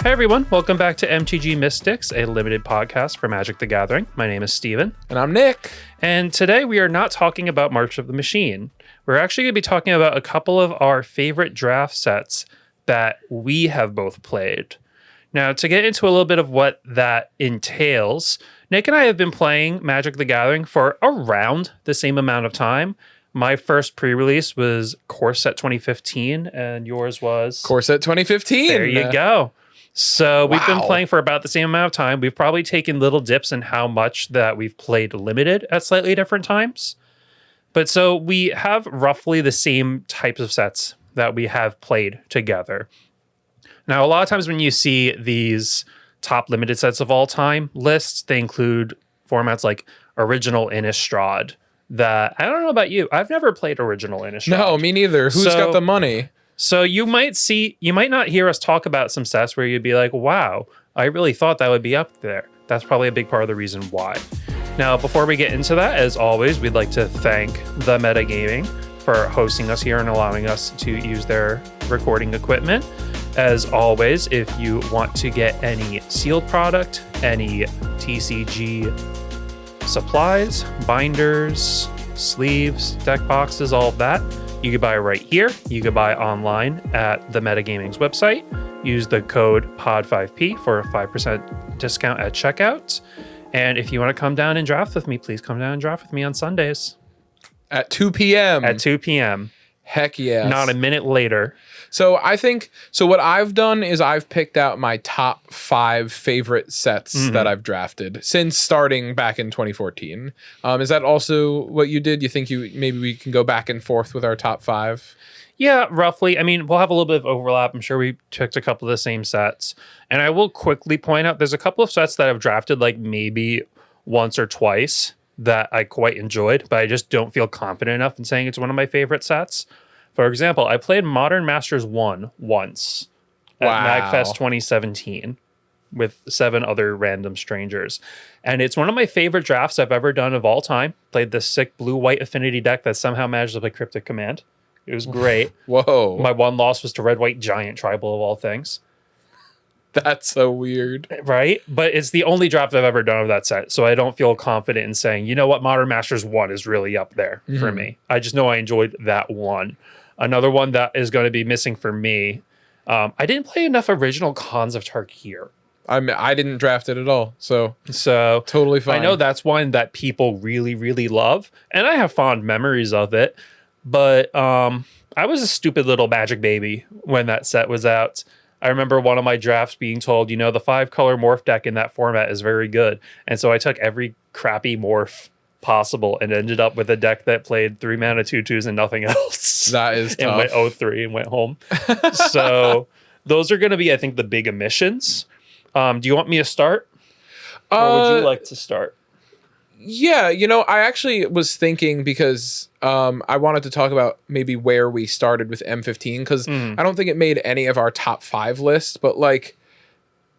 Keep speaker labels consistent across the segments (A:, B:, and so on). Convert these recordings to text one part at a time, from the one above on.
A: Hi everyone, welcome back to MTG Mystics, a limited podcast for Magic the Gathering. My name is Steven.
B: And I'm Nick.
A: And today we are not talking about March of the Machine. We're actually going to be talking about a couple of our favorite draft sets that we have both played. Now, to get into a little bit of what that entails, Nick and I have been playing Magic the Gathering for around the same amount of time. My first pre-release was Core Set 2015, and yours was...
B: Core Set 2015.
A: There you go. So we've been playing for about the same amount of time. We've probably taken little dips in how much that we've played limited at slightly different times. But so we have roughly the same types of sets that we have played together. Now, a lot of times when you see these top limited sets of all time lists, they include formats like Original Innistrad that, I don't know about you, I've never played Original Innistrad.
B: No, me neither. Who's got the money?
A: So you might not hear us talk about some sets where you'd be like, wow, I really thought that would be up there. That's probably a big part of the reason why. Now, before we get into that, as always, we'd like to thank The Metagaming for hosting us here and allowing us to use their recording equipment. As always, if you want to get any sealed product, any TCG supplies, binders, sleeves, deck boxes, all of that, you can buy right here. You can buy online at the Metagaming's website. Use the code POD5P for a 5% discount at checkout. And if you want to come down and draft with me, please come down and draft with me on Sundays.
B: At 2 p.m.
A: At 2 p.m.
B: Heck yes.
A: Not a minute later.
B: So what I've done is I've picked out my top 5 favorite sets that I've drafted since starting back in 2014. Is that also what you did? You think maybe we can go back and forth with our top 5?
A: Yeah, roughly. I mean, we'll have a little bit of overlap. I'm sure we picked a couple of the same sets. And I will quickly point out there's a couple of sets that I've drafted like maybe once or twice that I quite enjoyed, but I just don't feel confident enough in saying it's one of my favorite sets. For example, I played Modern Masters 1 once at MagFest 2017 with 7 other random strangers. And it's one of my favorite drafts I've ever done of all time. Played this sick blue-white affinity deck that somehow managed to play Cryptic Command. It was great.
B: Whoa.
A: My one loss was to Red-White Giant Tribal of all things.
B: That's so weird.
A: Right? But it's the only draft I've ever done of that set. So I don't feel confident in saying, you know what, Modern Masters 1 is really up there for me. I just know I enjoyed that one. Another one that is going to be missing for me. I didn't play enough original Khans of Tarkir.
B: I didn't draft it at all. So totally fine.
A: I know that's one that people really, really love. And I have fond memories of it. But I was a stupid little Magic baby when that set was out. I remember one of my drafts being told, the 5-color morph deck in that format is very good. And so I took every crappy morph possible and ended up with a deck that played 3 mana 2/2s and nothing else.
B: That is tough.
A: And went 0-3 and went home. So those are going to be, I think, the big omissions. Do you want me to start? Or would you like to start?
B: Yeah, I actually was thinking because I wanted to talk about maybe where we started with M15 because I don't think it made any of our top 5 lists, but like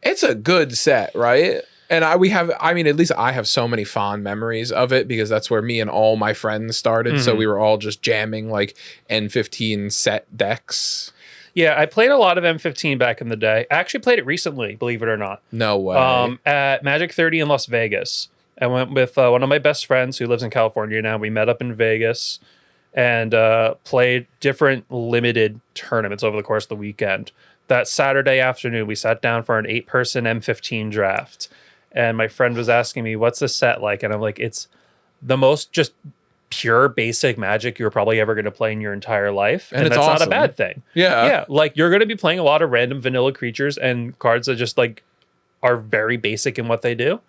B: it's a good set, right? And at least I have so many fond memories of it because that's where me and all my friends started. So we were all just jamming like N15 set decks.
A: Yeah, I played a lot of M15 back in the day. I actually played it recently, believe it or not.
B: No way.
A: At Magic 30 in Las Vegas. I went with one of my best friends who lives in California now. We met up in Vegas and played different limited tournaments over the course of the weekend. That Saturday afternoon, we sat down for an 8-person M15 draft. And my friend was asking me, what's the set like? And I'm like, it's the most just pure basic Magic you're probably ever going to play in your entire life. And that's awesome. Not a bad thing. Yeah. Like you're going to be playing a lot of random vanilla creatures and cards that just like are very basic in what they do.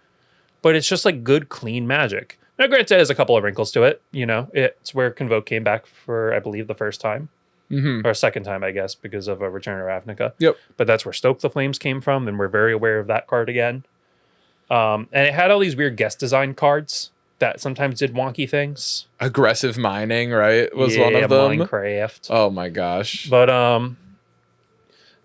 A: But it's just like good, clean Magic. Now, granted, there's a couple of wrinkles to it. It's where Convoke came back for, I believe, the first time. Or second time, I guess, because of Return of Ravnica.
B: Yep.
A: But that's where Stoke the Flames came from. And we're very aware of that card again. And it had all these weird guest design cards that sometimes did wonky things.
B: Aggressive Mining, right? Was one of them.
A: Minecraft.
B: Oh my gosh.
A: But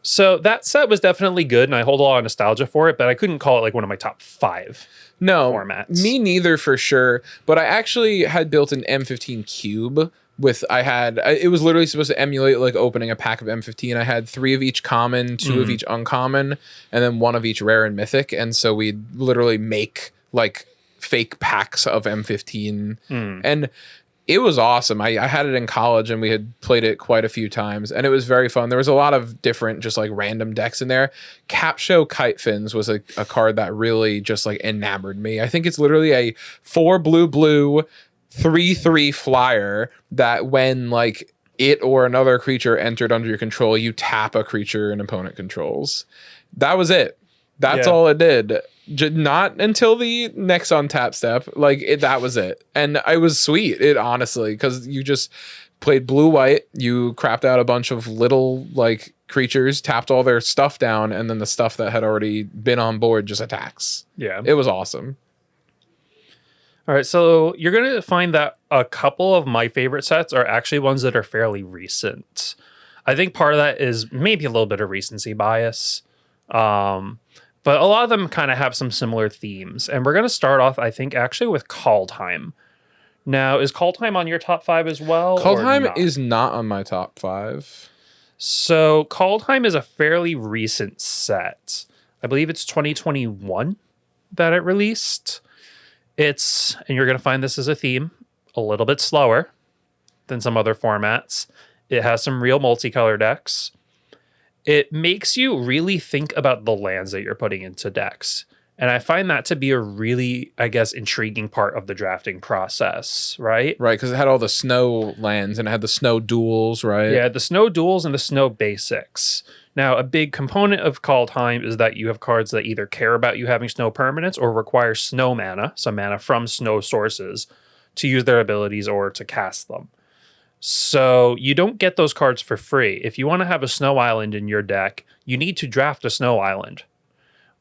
A: so that set was definitely good, and I hold a lot of nostalgia for it, but I couldn't call it like one of my top 5 formats.
B: Me neither for sure. But I actually had built an M15 cube It was literally supposed to emulate like opening a pack of M15. I had 3 of each common, 2 of each uncommon, and then 1 of each rare and mythic. And so we'd literally make like fake packs of M15. And it was awesome. I had it in college and we had played it quite a few times and it was very fun. There was a lot of different just like random decks in there. Capsho Kite Fins was a card that really just like enamored me. I think it's literally a 4 blue 3/3 flyer that when like it or another creature entered under your control, you tap a creature an opponent controls. That was it. That's all it did. Not until the next untap step. Like that was it. And it was sweet. It honestly, because you just played blue-white, you crapped out a bunch of little like creatures, tapped all their stuff down, and then the stuff that had already been on board just attacks.
A: Yeah.
B: It was awesome.
A: All right, so you're going to find that a couple of my favorite sets are actually ones that are fairly recent. I think part of that is maybe a little bit of recency bias. But a lot of them kind of have some similar themes. And we're going to start off, I think, actually with Kaldheim. Now, is Kaldheim on your top 5 as well?
B: Kaldheim is not on my top 5.
A: So Kaldheim is a fairly recent set. I believe it's 2021 that it released. And you're going to find this as a theme, a little bit slower than some other formats. It has some real multicolor decks. It makes you really think about the lands that you're putting into decks. And I find that to be a really, I guess, intriguing part of the drafting process, right?
B: Right, because it had all the snow lands and it had the snow duels, right?
A: Yeah, the snow duels and the snow basics. Now, a big component of Kaldheim is that you have cards that either care about you having snow permanents or require snow mana, so mana from snow sources, to use their abilities or to cast them. So you don't get those cards for free. If you want to have a snow island in your deck, you need to draft a snow island,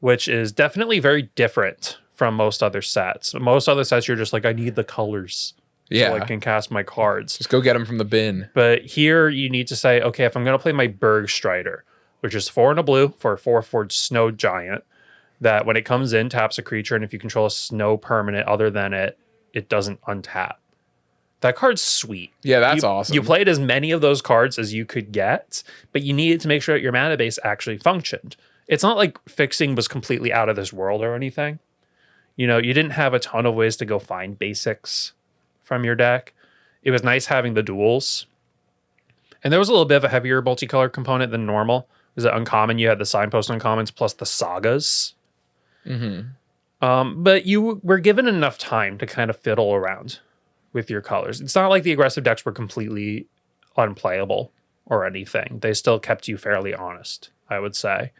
A: which is definitely very different from most other sets. Most other sets, you're just like, I need the colors so I can cast my cards.
B: Just go get them from the bin.
A: But here you need to say, okay, if I'm going to play my Bergstrider, which is 4 and a blue for a 4/4 snow giant, that when it comes in, taps a creature, and if you control a snow permanent other than it, it doesn't untap. That card's sweet.
B: Yeah, that's awesome.
A: You played as many of those cards as you could get, but you needed to make sure that your mana base actually functioned. It's not like fixing was completely out of this world or anything. You know, you didn't have a ton of ways to go find basics from your deck. It was nice having the duels. And there was a little bit of a heavier multicolor component than normal. It was uncommon. You had the signpost uncommons plus the sagas. But you were given enough time to kind of fiddle around with your colors. It's not like the aggressive decks were completely unplayable or anything. They still kept you fairly honest, I would say.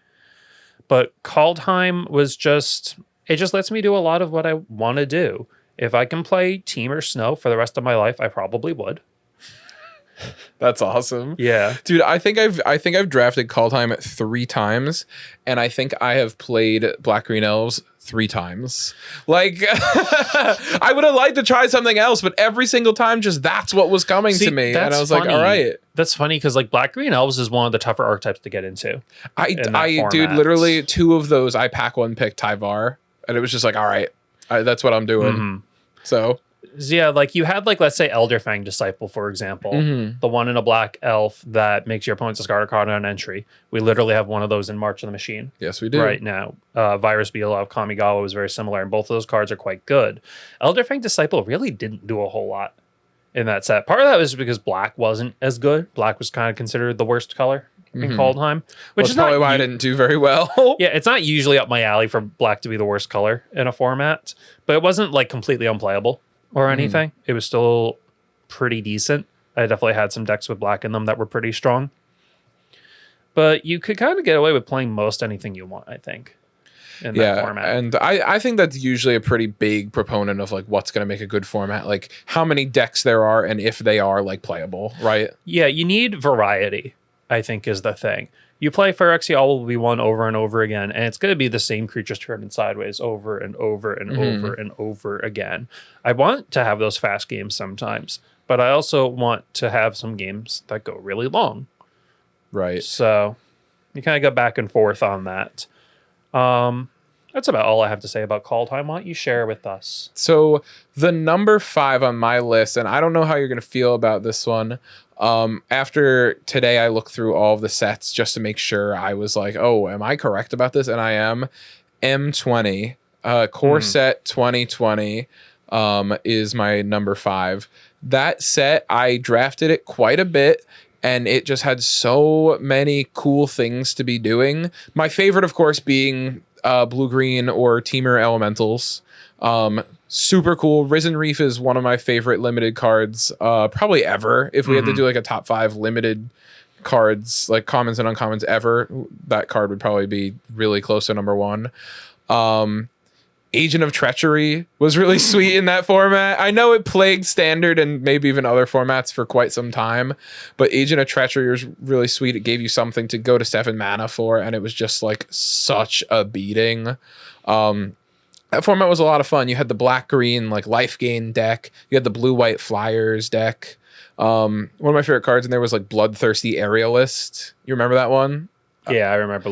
A: But Kaldheim was it just lets me do a lot of what I want to do. If I can play Team or Snow for the rest of my life, I probably would.
B: That's awesome.
A: Yeah.
B: Dude, I think I've drafted Kaldheim 3 times, and I think I have played Black Green Elves 3 times. Like, I would have liked to try something else, but every single time, just that's what was coming to me. And I was like, all right.
A: That's funny because like Black Green Elves is one of the tougher archetypes to get into.
B: Dude, literally 2 of those, I pack 1 pick Tyvar, and it was just like, all right, that's what I'm doing. So
A: yeah, like you had like, let's say Elderfang Disciple, for example, the one in a black elf that makes your opponent's discard a card on entry. We literally have one of those in March of the Machine.
B: Yes, we do.
A: Right now. Virus Beetle of Kamigawa was very similar, and both of those cards are quite good. Elderfang Disciple really didn't do a whole lot in that set. Part of that was because black wasn't as good. Black was kind of considered the worst color in Kaldheim, which is
B: probably why I didn't do very well.
A: Yeah, it's not usually up my alley for black to be the worst color in a format, but it wasn't like completely unplayable or anything. It was still pretty decent. I definitely had some decks with black in them that were pretty strong. But you could kind of get away with playing most anything you want, I think, in that format.
B: And I think that's usually a pretty big proponent of like what's going to make a good format, like how many decks there are and if they are like playable, right?
A: Yeah, you need variety, I think, is the thing. You play Phyrexia will be one over and over again, and it's going to be the same creatures turning sideways over and over and over and over again. I want to have those fast games sometimes, but I also want to have some games that go really long.
B: Right.
A: So you kind of go back and forth on that. That's about all I have to say about Call Time. Why don't you share with us?
B: So the number 5 on my list, and I don't know how you're going to feel about this one. After today, I looked through all of the sets just to make sure I was like, oh, am I correct about this? And I am. M20, core set 2020 is my number 5. That set, I drafted it quite a bit, and it just had so many cool things to be doing. My favorite, of course, being blue-green or Teamer Elementals. Super cool. Risen Reef is one of my favorite limited cards, probably ever. If we had to do like a top 5 limited cards, like commons and uncommons ever, that card would probably be really close to number 1. Agent of Treachery was really sweet in that format. I know it plagued standard and maybe even other formats for quite some time, but Agent of Treachery was really sweet. It gave you something to go to 7 mana for, and it was just like such a beating. That format was a lot of fun. You had the black-green like life gain deck. You had the blue-white Flyers deck. One of my favorite cards in there was like Bloodthirsty Aerialist. You remember that one?
A: Yeah, I remember.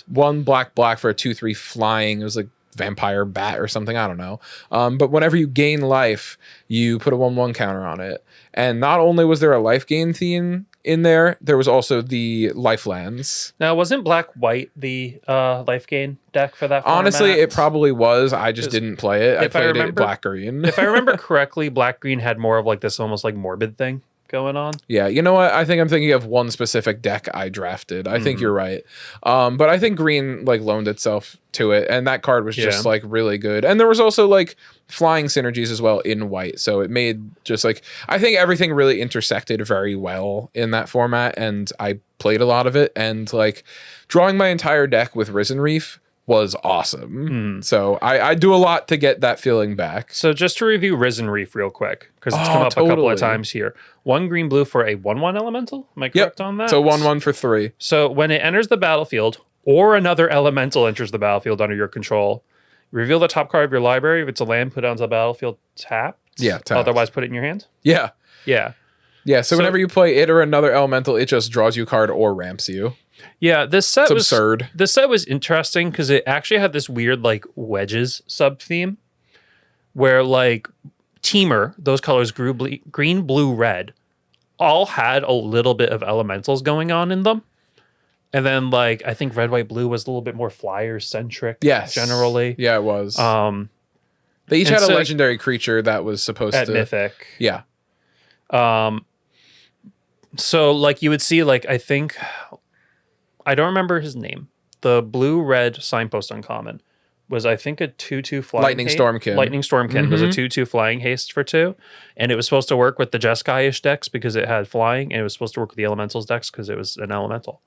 B: One black for a 2/3 flying. It was like vampire bat or something. I don't know. But whenever you gain life, you put a 1/1 counter on it. And not only was there a life gain theme in there, there was also the lifelands.
A: Now, wasn't black white the life gain deck for that format?
B: Honestly, it probably was. I just didn't play it. I played it black green.
A: If I remember correctly, black green had more of like this almost like morbid thing going on.
B: Yeah, you know what? I think I'm thinking of one specific deck I drafted. I think you're right. But I think green like loaned itself to it, and that card was just like really good. And there was also like flying synergies as well in white, so it made just like, I think everything really intersected very well in that format, and I played a lot of it, and like drawing my entire deck with Risen Reef was awesome. So I do a lot to get that feeling back.
A: So just to review Risen Reef real quick, because it's come up a couple of times here. 1 green blue for a 1/1 elemental. Am I correct on that?
B: So 1/1 for 3.
A: So when it enters the battlefield or another elemental enters the battlefield under your control, reveal the top card of your library. If it's a land, put it onto the battlefield tapped.
B: Yeah, tapped.
A: Otherwise, put it in your hand.
B: Yeah.
A: Yeah.
B: Yeah, so whenever you play it or another elemental, it just draws you a card or ramps you.
A: Yeah, this set was
B: absurd.
A: This set was interesting because it actually had this weird like wedges sub theme, where like Teamer, those colors green, blue, red, all had a little bit of elementals going on in them, and then like I think red, white, blue was a little bit more flyer centric.
B: Yes,
A: generally.
B: Yeah, it was. They each had a legendary creature that was supposed
A: at
B: to
A: Mythic.
B: Yeah.
A: So like you would see like I think. I don't remember his name. The blue-red signpost uncommon was, I think, a 2/2 flying
B: Lightning Stormkin.
A: Lightning Stormkin was a 2/2 flying haste for 2. And it was supposed to work with the Jeskai-ish decks because it had flying, and it was supposed to work with the Elementals decks because it was an elemental.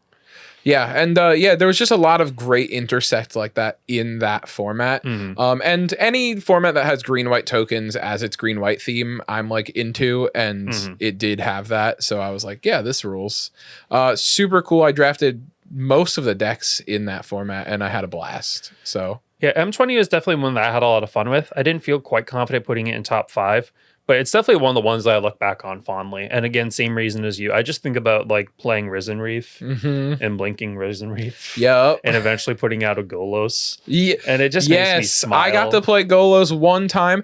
B: Yeah, and there was just a lot of great intersect like that in that format. And any format that has green-white tokens as its green-white theme, I'm like into, and it did have that. So I was like, yeah, this rules. Super cool. I drafted most of the decks in that format, and I had a blast. So
A: yeah, M20 is definitely one that I had a lot of fun with. I didn't feel quite confident putting it in top 5, but it's definitely one of the ones that I look back on fondly. And again, same reason as you. I just think about like playing Risen Reef and blinking Risen Reef.
B: Yep.
A: And eventually putting out a Golos.
B: Yeah.
A: And it just makes me smile.
B: I got to play Golos one time.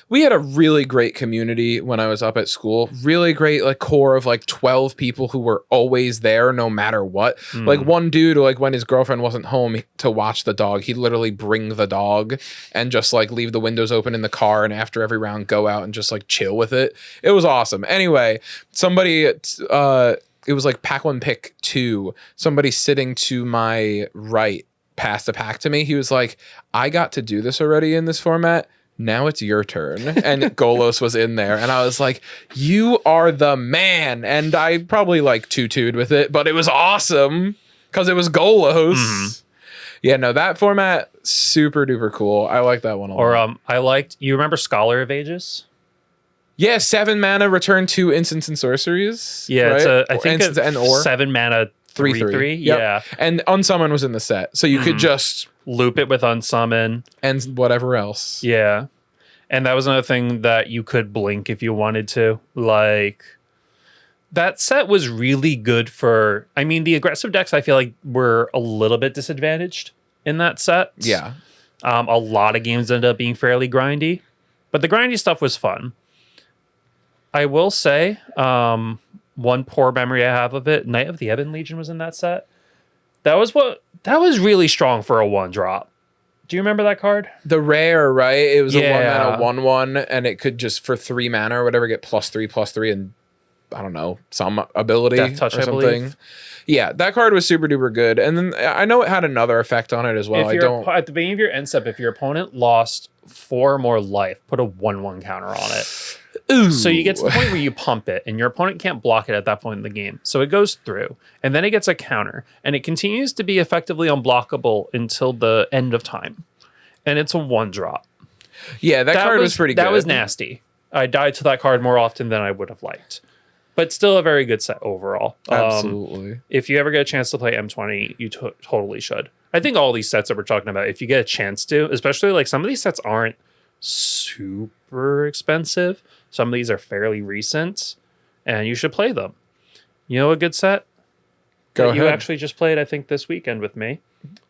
B: We had a really great community when I was up at school. Really great like core of like 12 people who were always there no matter what. Like one dude, like when his girlfriend wasn't home to watch the dog, he'd literally bring the dog and just like leave the windows open in the car, and after every round go out and just like chill with it. It was awesome. Anyway, somebody it was like pack 1 pick 2. Somebody sitting to my right passed a pack to me. He was like, I got to do this already in this format. Now it's your turn. And Golos was in there. And I was like, you are the man. And I probably like 2-2'd with it, but it was awesome because it was Golos. Yeah, no, that format, super duper cool. I like that one a lot.
A: Or you remember Scholar of Ages?
B: Yeah, 7 mana, return 2 instants and sorceries.
A: Yeah,
B: right?
A: I think it's 7 mana 3/3.
B: Yep.
A: Yeah.
B: And Unsummon was in the set. So you could just
A: loop it with Unsummon.
B: And whatever else.
A: Yeah. And that was another thing that you could blink if you wanted to. Like, that set was really good for, I mean, the aggressive decks I feel like were a little bit disadvantaged in that set.
B: Yeah.
A: A lot of games ended up being fairly grindy, but the grindy stuff was fun. I will say, one poor memory I have of it, Knight of the Ebon Legion was in that set. That was really strong for a 1-drop. Do you remember that card?
B: The rare, right? It was a 1 mana 1/1, and it could just for 3 mana or whatever get +3/+3 and I don't know, some ability
A: Death Touch,
B: or
A: I
B: something.
A: believe.
B: Yeah, that card was super duper good. And then I know it had another effect on it as well.
A: At the beginning of your end step, if your opponent lost 4 more life, put a 1/1 counter on it.
B: Ooh.
A: So you get to the point where you pump it, and your opponent can't block it at that point in the game. So it goes through, and then it gets a counter, and it continues to be effectively unblockable until the end of time. And it's a 1-drop.
B: Yeah, that card was pretty good.
A: That was nasty. I died to that card more often than I would have liked. But still a very good set overall.
B: Absolutely.
A: If you ever get a chance to play M20, you totally should. I think all these sets that we're talking about, if you get a chance to, especially like some of these sets aren't super expensive. Some of these are fairly recent, and you should play them. You know a good set?
B: Go ahead.
A: You actually just played, I think, this weekend with me.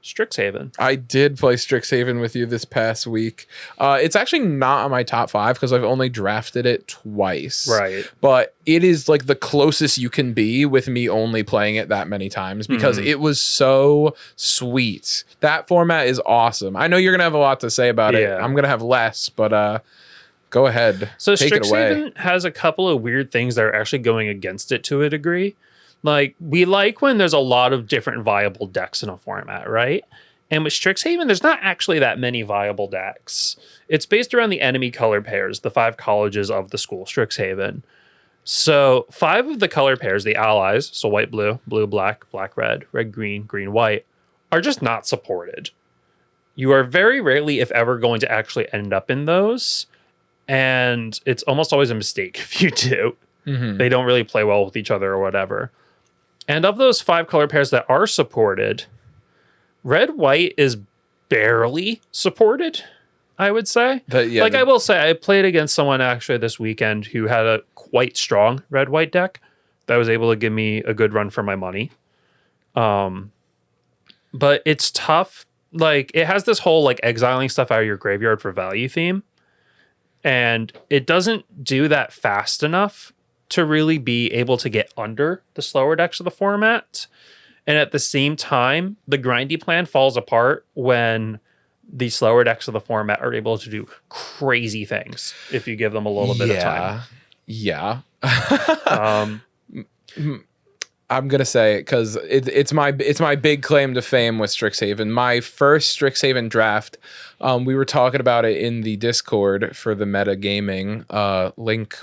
A: Strixhaven.
B: I did play Strixhaven with you this past week. It's actually not on my top 5 because I've only drafted it twice.
A: Right.
B: But it is like the closest you can be with me only playing it that many times because it was so sweet. That format is awesome. I know you're going to have a lot to say about it. I'm going to have less, but go ahead.
A: So
B: take it away.
A: Strixhaven has a couple of weird things that are actually going against it to a degree. Like, we like when there's a lot of different viable decks in a format, right? And with Strixhaven, there's not actually that many viable decks. It's based around the enemy color pairs, the 5 colleges of the school, Strixhaven. So 5 of the color pairs, the allies, so white, blue, blue, black, black, red, red, green, green, white, are just not supported. You are very rarely, if ever, going to actually end up in those. And it's almost always a mistake if you do. They don't really play well with each other or whatever. And of those 5 color pairs that are supported, red-white is barely supported, I would say. I will say, I played against someone actually this weekend who had a quite strong red-white deck that was able to give me a good run for my money. But it's tough. Like, it has this whole, like, exiling stuff out of your graveyard for value theme. And it doesn't do that fast enough to really be able to get under the slower decks of the format. And at the same time, the grindy plan falls apart when the slower decks of the format are able to do crazy things if you give them a little bit of time.
B: Yeah. I'm gonna say it because it's my big claim to fame with Strixhaven. My first Strixhaven draft, we were talking about it in the Discord for the meta gaming link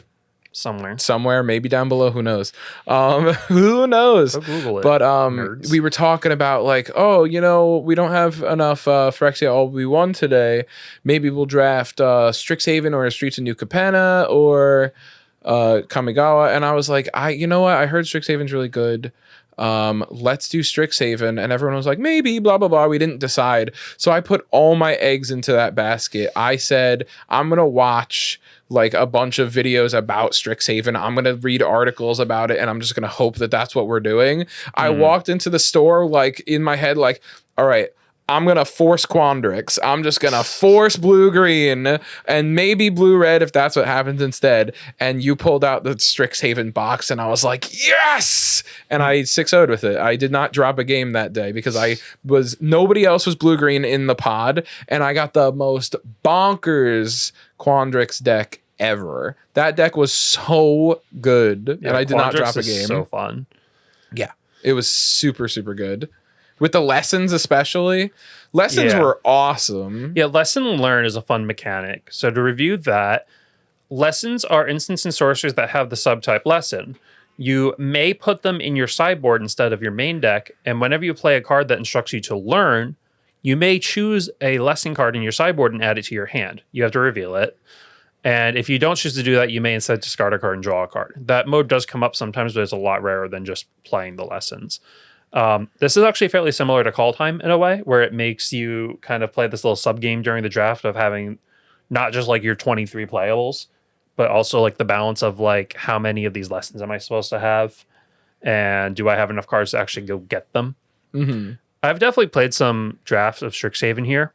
B: somewhere, maybe down below. Who knows? Who knows?
A: Go Google it.
B: But
A: nerds.
B: we were talking about like, oh, you know, we don't have enough Phyrexia all we won today. Maybe we'll draft Strixhaven or Streets of New Capenna or Kamigawa. And I was like, you know what? I heard Strixhaven's really good. Let's do Strixhaven. And everyone was like, maybe, blah, blah, blah. We didn't decide. So I put all my eggs into that basket. I said, I'm going to watch like a bunch of videos about Strixhaven. I'm going to read articles about it. And I'm just going to hope that that's what we're doing. I walked into the store, like in my head, like, all right, I'm going to force Quandrix. I'm just going to force blue-green and maybe blue-red if that's what happens instead. And you pulled out the Strixhaven box and I was like, yes! And I 6-0'd with it. I did not drop a game that day because nobody else was blue-green in the pod. And I got the most bonkers Quandrix deck ever. That deck was so good. And I did not drop a game.
A: So fun.
B: Yeah. It was super, super good. With the lessons especially. Lessons were awesome.
A: Yeah, lesson learn is a fun mechanic. So to review that, lessons are instants and sorceries that have the subtype lesson. You may put them in your sideboard instead of your main deck, and whenever you play a card that instructs you to learn, you may choose a lesson card in your sideboard and add it to your hand. You have to reveal it. And if you don't choose to do that, you may instead discard a card and draw a card. That mode does come up sometimes, but it's a lot rarer than just playing the lessons. This is actually fairly similar to Call Time in a way, where it makes you kind of play this little sub game during the draft of having not just like your 23 playables, but also like the balance of like how many of these lessons am I supposed to have, and do I have enough cards to actually go get them? I've definitely played some drafts of Strixhaven here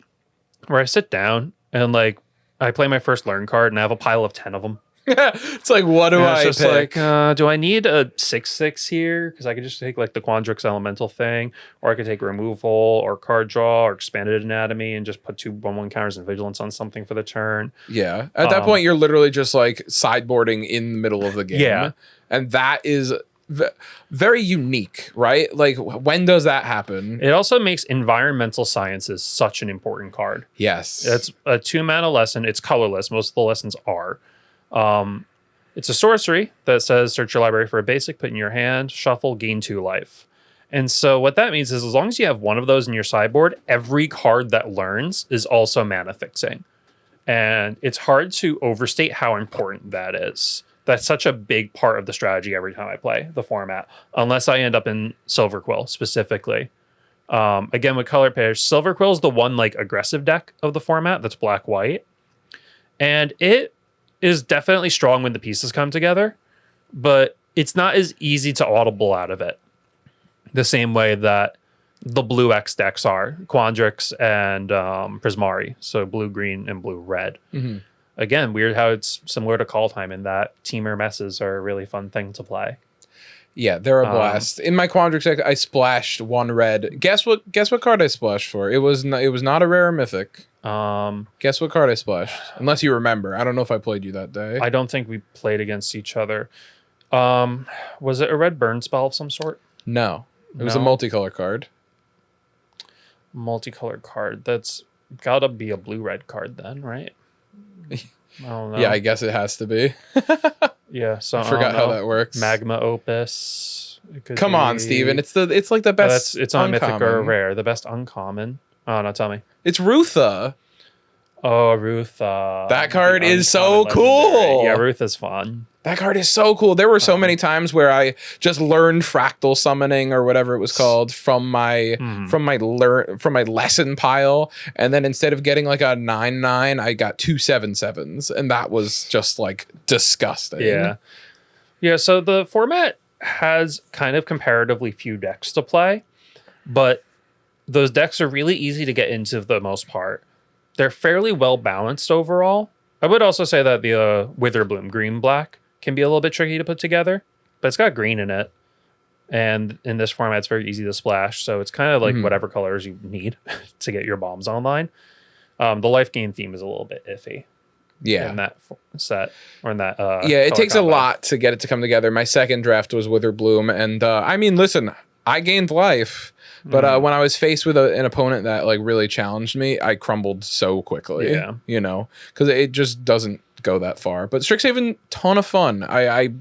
A: where I sit down and like I play my first learn card and I have a pile of 10 of them.
B: It's like, what do I
A: It's just
B: pick?
A: like, do I need a 6/6 here? Because I could just take like the Quandrix Elemental thing, or I could take removal or card draw or expanded anatomy and just put 2/1/1 counters and vigilance on something for the turn.
B: Yeah. At that point, you're literally just like sideboarding in the middle of the game.
A: Yeah.
B: And that is very unique, right? Like, when does that happen?
A: It also makes environmental sciences such an important card.
B: Yes.
A: It's a 2-mana lesson. It's colorless. Most of the lessons are. It's a sorcery that says search your library for a basic, put in your hand, shuffle, gain 2 life. And so what that means is as long as you have one of those in your sideboard, every card that learns is also mana fixing. And it's hard to overstate how important that is. That's such a big part of the strategy every time I play the format, unless I end up in Silverquill specifically. Again, with color pairs, Silverquill is the one like aggressive deck of the format that's black-white. And it is definitely strong when the pieces come together, but it's not as easy to audible out of it the same way that the blue X decks are, Quandrix and Prismari, so blue, green, and blue, red.
B: Mm-hmm.
A: Again, weird how it's similar to Call Time in that teamer messes are a really fun thing to play.
B: Yeah, they're a blast. In my Quandrix deck, I splashed 1 red. Guess what card I splashed for? It was not a rare or mythic. Guess what card I splashed? Unless you remember. I don't know if I played you that day.
A: I don't think we played against each other. Was it a red burn spell of some sort?
B: No. It was a multicolor card.
A: Multicolored card. That's gotta be a blue-red card then, right? I don't know.
B: Yeah, I guess it has to be.
A: Yeah, so
B: I forgot how that works.
A: Magma Opus.
B: Come on, Steven. It's like the best.
A: It's on mythic or rare. The best uncommon. Oh no, tell me.
B: It's Rutha.
A: Oh, Rutha.
B: That card is so cool.
A: Yeah, Rutha's fun.
B: That card is so cool. There were so many times where I just learned fractal summoning or whatever it was called from my lesson pile, and then instead of getting like a 9/9, I got 2 7/7s, and that was just like disgusting.
A: Yeah, yeah. So the format has kind of comparatively few decks to play, but those decks are really easy to get into for the most part. They're fairly well balanced overall. I would also say that the Witherbloom green black can be a little bit tricky to put together, but it's got green in it. And in this format, it's very easy to splash. So it's kind of like whatever colors you need to get your bombs online. The life gain theme is a little bit iffy.
B: Yeah.
A: In that set or in that.
B: Yeah, it takes a lot to get it to come together. My second draft was Witherbloom. And I mean, listen, I gained life. But when I was faced with an opponent that like really challenged me, I crumbled so quickly. Yeah. You know, because it just doesn't go that far. But Strixhaven, ton of fun. I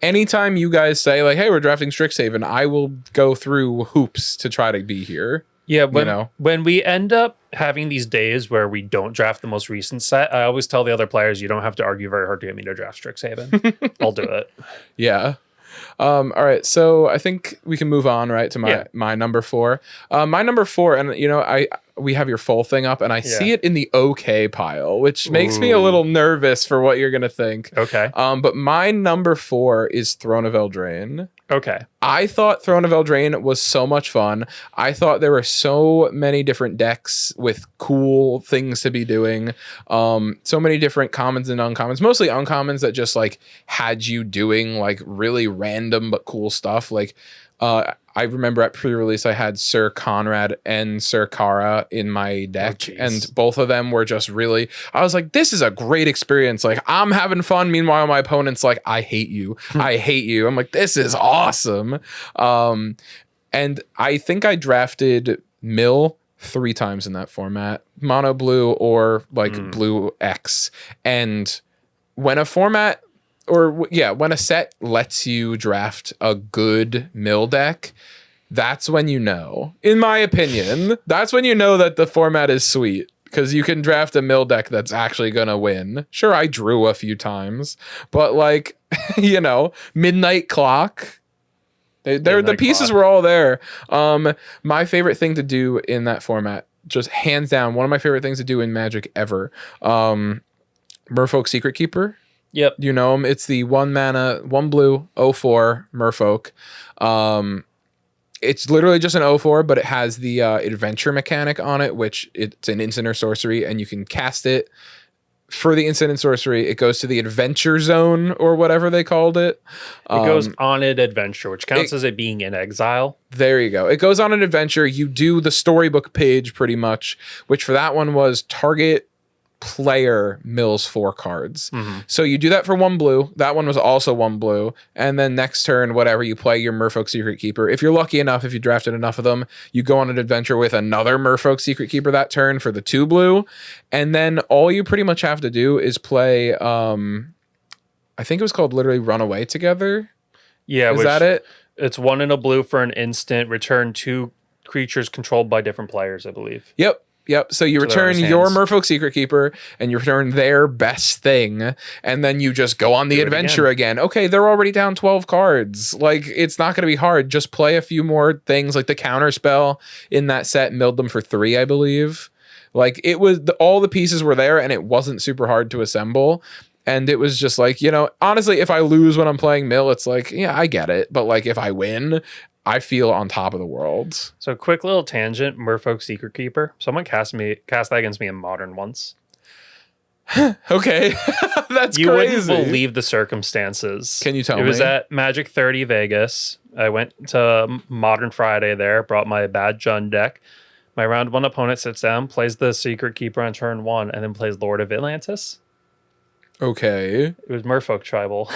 B: anytime you guys say like, hey, we're drafting Strixhaven, I will go through hoops to try to be here.
A: Yeah, when we end up having these days where we don't draft the most recent set, I always tell the other players, you don't have to argue very hard to get me to draft Strixhaven. I'll do it.
B: Yeah. All right, so I think we can move on right to my number 4. My number 4, and you know, we have your full thing up, and I see it in the okay pile, which makes me a little nervous for what you're gonna think.
A: Okay.
B: But my number 4 is Throne of Eldraine.
A: Okay.
B: I thought Throne of Eldraine was so much fun. I thought there were so many different decks with cool things to be doing. So many different commons and uncommons, mostly uncommons that just like had you doing like really random but cool stuff. Like I remember at pre-release I had Sir Conrad and Sir Kara in my deck, and both of them were just really, I was like, this is a great experience. Like, I'm having fun. Meanwhile, my opponent's like, I hate you. I hate you. I'm like, this is awesome. And I think I drafted Mill 3 times in that format, mono blue or like blue X. And when a format when a set lets you draft a good mill deck, that's when you know, in my opinion, that's when you know that the format is sweet, because you can draft a mill deck that's actually going to win. Sure, I drew a few times, but like, you know, Midnight Clock, the pieces were all there. My favorite thing to do in that format, just hands down, one of my favorite things to do in Magic ever, Merfolk Secret Keeper.
A: Yep.
B: You know him. It's the 1 mana, 1 blue, 0/4 Merfolk. It's literally just an 0/4, but it has the adventure mechanic on it, which it's an instant or sorcery, and you can cast it for the instant and sorcery. It goes to the adventure zone or whatever they called it.
A: It goes on an adventure, which counts as it being in exile.
B: There you go. It goes on an adventure. You do the storybook page pretty much, which for that one was target player mills 4 cards. So you do that for 1 blue. That one was also 1 blue. And then next turn, whatever, you play your Merfolk Secret Keeper. If you're lucky enough, if you drafted enough of them, you go on an adventure with another Merfolk Secret Keeper that turn for the 2 blue. And then all you pretty much have to do is play, I think it was called literally Run Away Together.
A: Yeah.
B: Is that it?
A: It's 1 in a blue for an instant. Return 2 creatures controlled by different players, I believe.
B: Yep. So you return your Merfolk Secret Keeper and you return their best thing, and then you just go on the adventure again. Okay, they're already down 12 cards. Like, it's not going to be hard. Just play a few more things, like the counter spell in that set milled them for 3, I believe. Like, it was all the pieces were there, and it wasn't super hard to assemble. And it was just like, honestly, if I lose when I'm playing mill, it's like, yeah, I get it. But like, if I win, I feel on top of the world.
A: So quick little tangent, Merfolk Secret Keeper. Someone cast that against me in Modern once.
B: Okay. That's
A: you
B: crazy.
A: wouldn't believe the circumstances.
B: Can you tell me?
A: It was at Magic 30 Vegas. I went to Modern Friday there, brought my Bad Jund deck. My round 1 opponent sits down, plays the Secret Keeper on turn 1, and then plays Lord of Atlantis.
B: Okay.
A: It was Merfolk Tribal.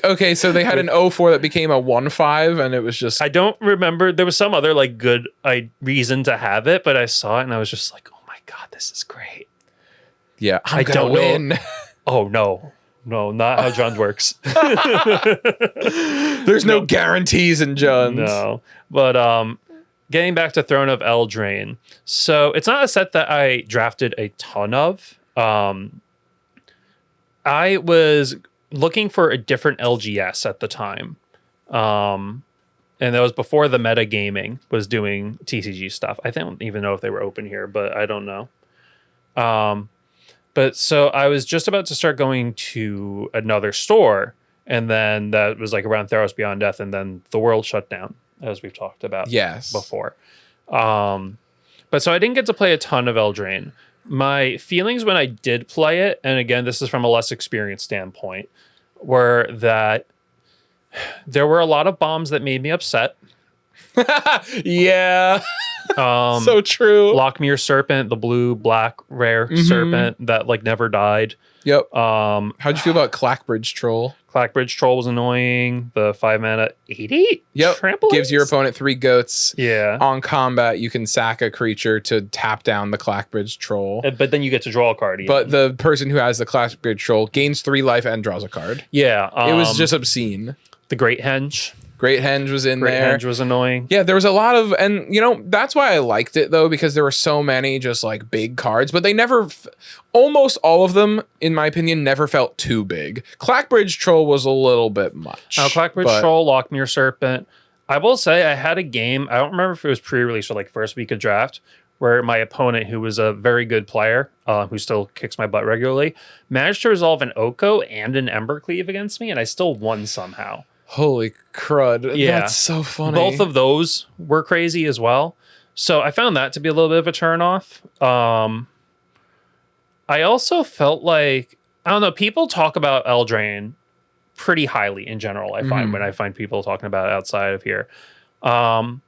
B: Okay, so they had an 0/4 that became a 1/5, and it was just...
A: I don't remember. There was some other like good reason to have it, but I saw it and I was just like, oh my God, this is great.
B: Yeah,
A: I don't win. Oh, no. No, not how Jund works.
B: There's no guarantees in Jund.
A: No. But getting back to Throne of Eldraine. So it's not a set that I drafted a ton of. I was looking for a different LGS at the time. And that was before the metagaming was doing TCG stuff. I don't even know if they were open here, but I don't know. But so I was just about to start going to another store. And then that was like around Theros Beyond Death. And then the world shut down, as we've talked about before. But so I didn't get to play a ton of Eldraine. My feelings when I did play it, and again, this is from a less experienced standpoint, were that there were a lot of bombs that made me upset.
B: Yeah. So true.
A: Lockmere Serpent, the blue-black rare serpent that like never died.
B: Yep. How'd you feel about Clackbridge Troll?
A: Clackbridge Troll was annoying. The 5-mana 8/8?
B: Yep.
A: Trample
B: gives your opponent 3 goats.
A: Yeah.
B: On combat, you can sack a creature to tap down the Clackbridge Troll.
A: But then you get to draw a card. Even.
B: But the person who has the Clackbridge Troll gains 3 life and draws a card.
A: Yeah.
B: It was just obscene.
A: The Great Henge.
B: Great Henge was in there.
A: Great Henge was annoying.
B: Yeah, there was a lot of, and that's why I liked it though, because there were so many just like big cards, but they never, almost all of them, in my opinion, never felt too big. Clackbridge Troll was a little bit much.
A: Clackbridge Troll, Lockmere Serpent. I will say I had a game, I don't remember if it was pre-release or like first week of draft, where my opponent, who was a very good player, who still kicks my butt regularly, managed to resolve an Oko and an Embercleave against me, and I still won somehow.
B: Holy crud.
A: Yeah.
B: That's so funny.
A: Both of those were crazy as well. So I found that to be a little bit of a turnoff. I also felt like, I don't know, people talk about Eldraine pretty highly in general, I find, when I find people talking about it outside of here. And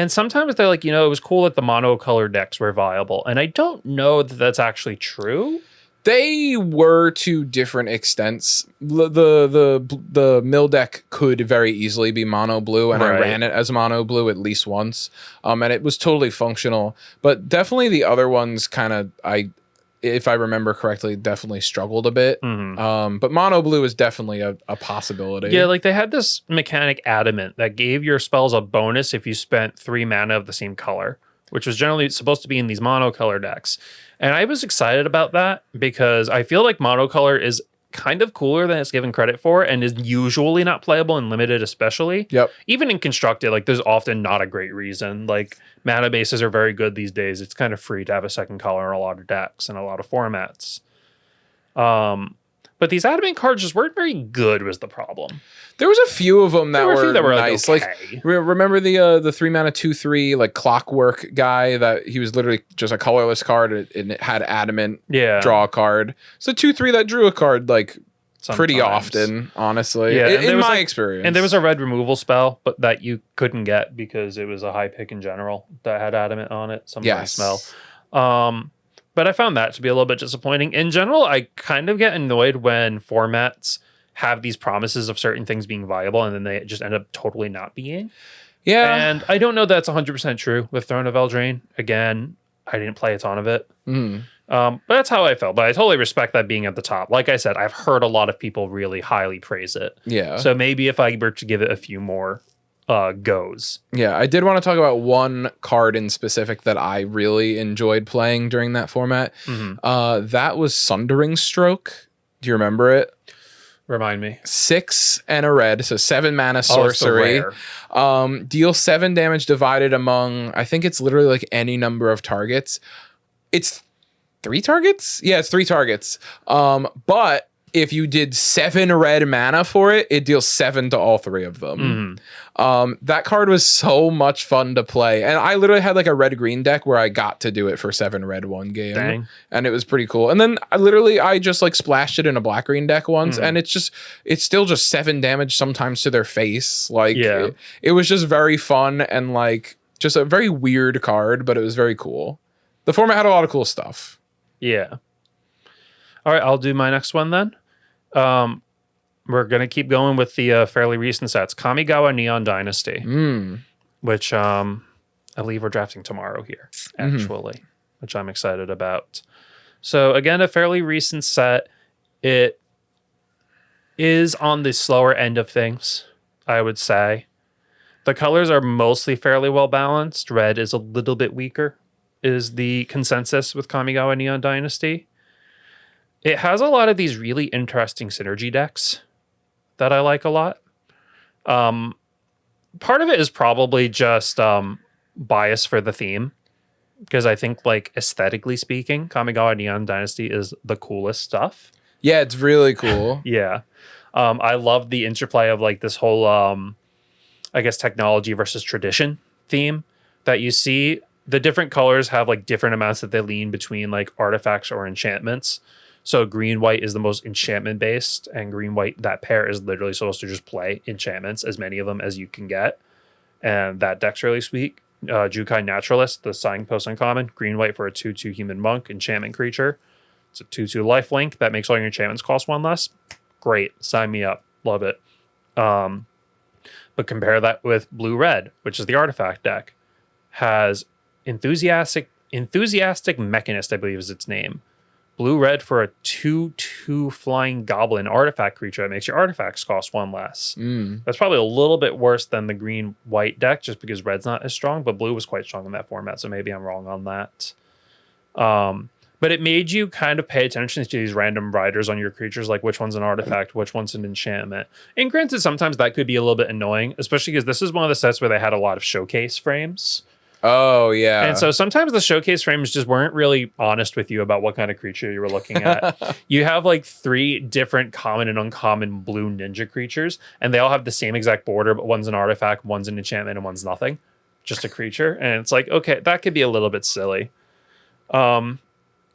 A: sometimes they're like, it was cool that the monocolor decks were viable. And I don't know that that's actually true.
B: They were to different extents. The mill deck could very easily be mono blue, and I ran it as mono blue at least once, and it was totally functional. But definitely the other ones kind of, if I remember correctly, definitely struggled a bit. But mono blue is definitely a possibility.
A: Yeah, like they had this mechanic Adamant that gave your spells a bonus if you spent 3 mana of the same color, which was generally supposed to be in these monocolor decks. And I was excited about that because I feel like monocolor is kind of cooler than it's given credit for and is usually not playable in limited especially.
B: Yep.
A: Even in constructed, like there's often not a great reason. Like mana bases are very good these days. It's kind of free to have a second color in a lot of decks and a lot of formats. But these adamant cards just weren't very good was the problem.
B: There was a few of them that were nice.
A: Like,
B: okay. Remember the 3 mana 2/3 like clockwork guy that he was literally just a colorless card and it had adamant draw a card. So 2/3 that drew a card like sometimes. Pretty often, honestly. Yeah, in my experience.
A: And there was a red removal spell, but that you couldn't get because it was a high pick in general that had adamant on it. Some smell. But I found that to be a little bit disappointing. In general, I kind of get annoyed when formats have these promises of certain things being viable and then they just end up totally not being.
B: Yeah.
A: And I don't know that's 100% true with Throne of Eldraine. Again, I didn't play a ton of it. But that's how I felt. But I totally respect that being at the top. Like I said, I've heard a lot of people really highly praise it.
B: Yeah.
A: So maybe if I were to give it a few more goes.
B: Yeah, I did want to talk about one card in specific that I really enjoyed playing during that format. That was Sundering Stroke. Do you remember it?
A: Remind me.
B: 6 and a red, so 7 mana sorcery. Deal 7 damage divided among, I think it's literally like any number of targets. It's 3 targets? Yeah, it's 3 targets. But if you did 7 red mana for it, it deals 7 to all 3 of them. That card was so much fun to play. And I literally had like a red-green deck where I got to do it for 7 red one game.
A: Dang. And
B: it was pretty cool. And then I just like splashed it in a black-green deck once. And it's still just 7 damage sometimes to their face. Like, it was just very fun and like just a very weird card, but it was very cool. The format had a lot of cool stuff.
A: Yeah. All right, I'll do my next one then. We're going to keep going with the fairly recent sets. Kamigawa Neon Dynasty, which I believe we're drafting tomorrow here, actually, which I'm excited about. So again, a fairly recent set. It is on the slower end of things, I would say. The colors are mostly fairly well balanced. Red is a little bit weaker, is the consensus with Kamigawa Neon Dynasty. It has a lot of these really interesting synergy decks that I like a lot. Part of it is probably just bias for the theme, because I think, like, aesthetically speaking, Kamigawa Neon Dynasty is the coolest stuff.
B: Yeah, it's really cool.
A: Yeah. I love the interplay of, like, this whole, I guess, technology versus tradition theme that you see. The different colors have, like, different amounts that they lean between, like, artifacts or enchantments. So green-white is the most enchantment-based, and green-white, that pair is literally supposed to just play enchantments, as many of them as you can get. And that deck's really sweet. Jukai Naturalist, the Signpost Uncommon, green-white for a 2/2 human monk, enchantment creature. It's a 2/2 lifelink that makes all your enchantments cost 1 less. Great. Sign me up. Love it. But compare that with blue-red, which is the artifact deck. Has Enthusiastic Mechanist, I believe is its name. Blue-red for a 2/2 flying goblin artifact creature that makes your artifacts cost 1 less. That's probably a little bit worse than the green-white deck, just because red's not as strong, but blue was quite strong in that format, so maybe I'm wrong on that. But it made you kind of pay attention to these random riders on your creatures, like which one's an artifact, which one's an enchantment. And granted, sometimes that could be a little bit annoying, especially because this is one of the sets where they had a lot of showcase frames.
B: Oh, yeah.
A: And so sometimes the showcase frames just weren't really honest with you about what kind of creature you were looking at. You have like 3 different common and uncommon blue ninja creatures, and they all have the same exact border, but one's an artifact, one's an enchantment, and one's nothing. Just a creature. And it's like, okay, that could be a little bit silly.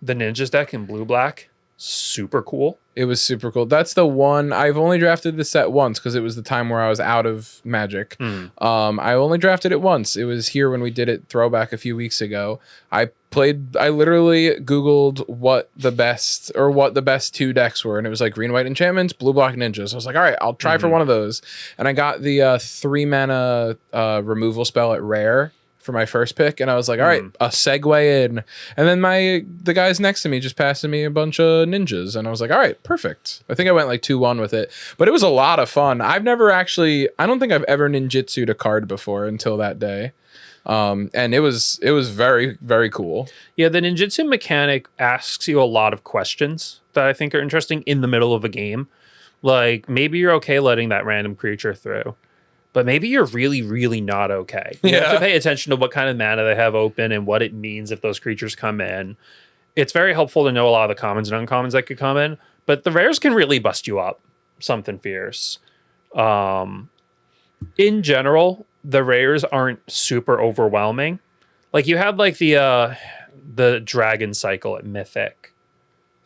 A: The ninjas deck in blue-black, super cool.
B: It was super cool. That's the one. I've only drafted the set once because it was the time where I was out of Magic. I only drafted it once. It was here when we did it throwback a few weeks ago. I literally Googled what the best 2 decks were, and it was like green, white enchantments, blue, black ninjas. I was like, all right, I'll try for one of those. And I got the 3 mana removal spell at rare for my first pick, and I was like, all right, a segue in. And then the guys next to me just passed me a bunch of ninjas, and I was like, all right, perfect. I think I went like 2-1 with it, but it was a lot of fun. I don't think I've ever ninjutsu'd a card before until that day. And it was very, very cool.
A: Yeah, the ninjutsu mechanic asks you a lot of questions that I think are interesting in the middle of a game. Like, maybe you're okay letting that random creature through, but maybe you're really, really not okay. You have to pay attention to what kind of mana they have open and what it means if those creatures come in. It's very helpful to know a lot of the commons and uncommons that could come in, But the rares can really bust you up something fierce. In general, the rares aren't super overwhelming. Like you had like the dragon cycle at Mythic,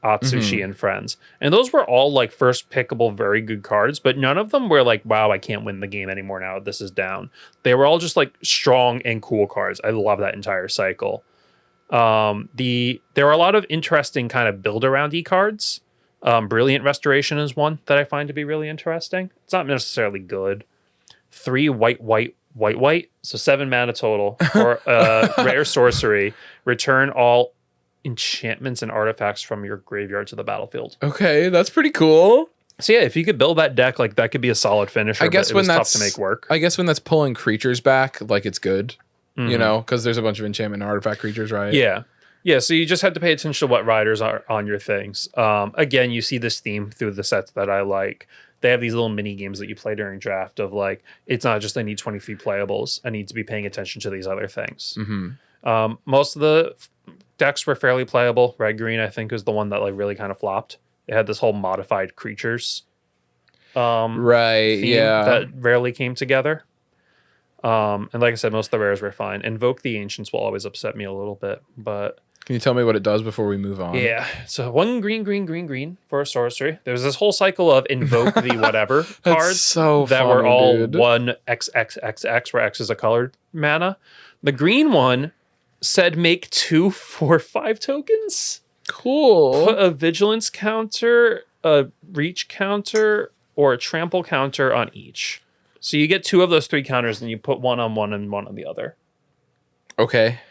A: Atsushi and friends. And those were all like first pickable, very good cards, but none of them were like, wow, I can't win the game anymore now. This is down. They were all just like strong and cool cards. I love that entire cycle. There are a lot of interesting kind of build around cards. Brilliant Restoration is one that I find to be really interesting. It's not necessarily good. 3 white, so 7 mana total for rare sorcery. Return all enchantments and artifacts from your graveyard to the battlefield.
B: Okay, that's pretty cool.
A: So yeah, if you could build that deck, like that could be a solid finisher.
B: I guess
A: but
B: when
A: tough
B: that's
A: to make work.
B: I guess when that's pulling creatures back, like it's good. You know, because there's a bunch of enchantment and artifact creatures, right?
A: Yeah. Yeah, so you just have to pay attention to what riders are on your things. Again, you see this theme through the sets that I like. They have these little mini games that you play during draft of like, it's not just I need 23 playables. I need to be paying attention to these other things. Most of the decks were fairly playable. Red Green, I think, is the one that like really kind of flopped. It had this whole modified creatures
B: right,
A: theme that rarely came together. And like I said, most of the rares were fine. Invoke the Ancients will always upset me a little bit, but...
B: Can you tell me what it does before we move on?
A: Yeah, so 1 green for a sorcery. There was this whole cycle of invoke the whatever cards
B: so
A: that
B: funny,
A: were all
B: dude.
A: 1 XXXX, where X is a colored mana. The green one said make 2 4/5 tokens.
B: Cool.
A: Put a vigilance counter, a reach counter, or a trample counter on each. So you get 2 of those 3 counters, and you put 1 on one and 1 on the other.
B: Okay.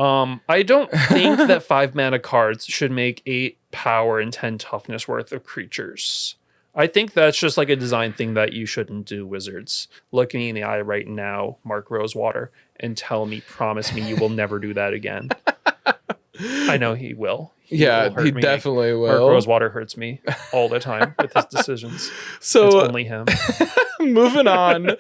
A: I don't think that 5 mana cards should make 8 power and 10 toughness worth of creatures. I think that's just like a design thing that you shouldn't do, Wizards. Look me in the eye right now, Mark Rosewater, and promise me you will never do that again. I know he will. He
B: definitely will.
A: Mark Rosewater hurts me all the time with his decisions.
B: So
A: it's only him.
B: Moving on.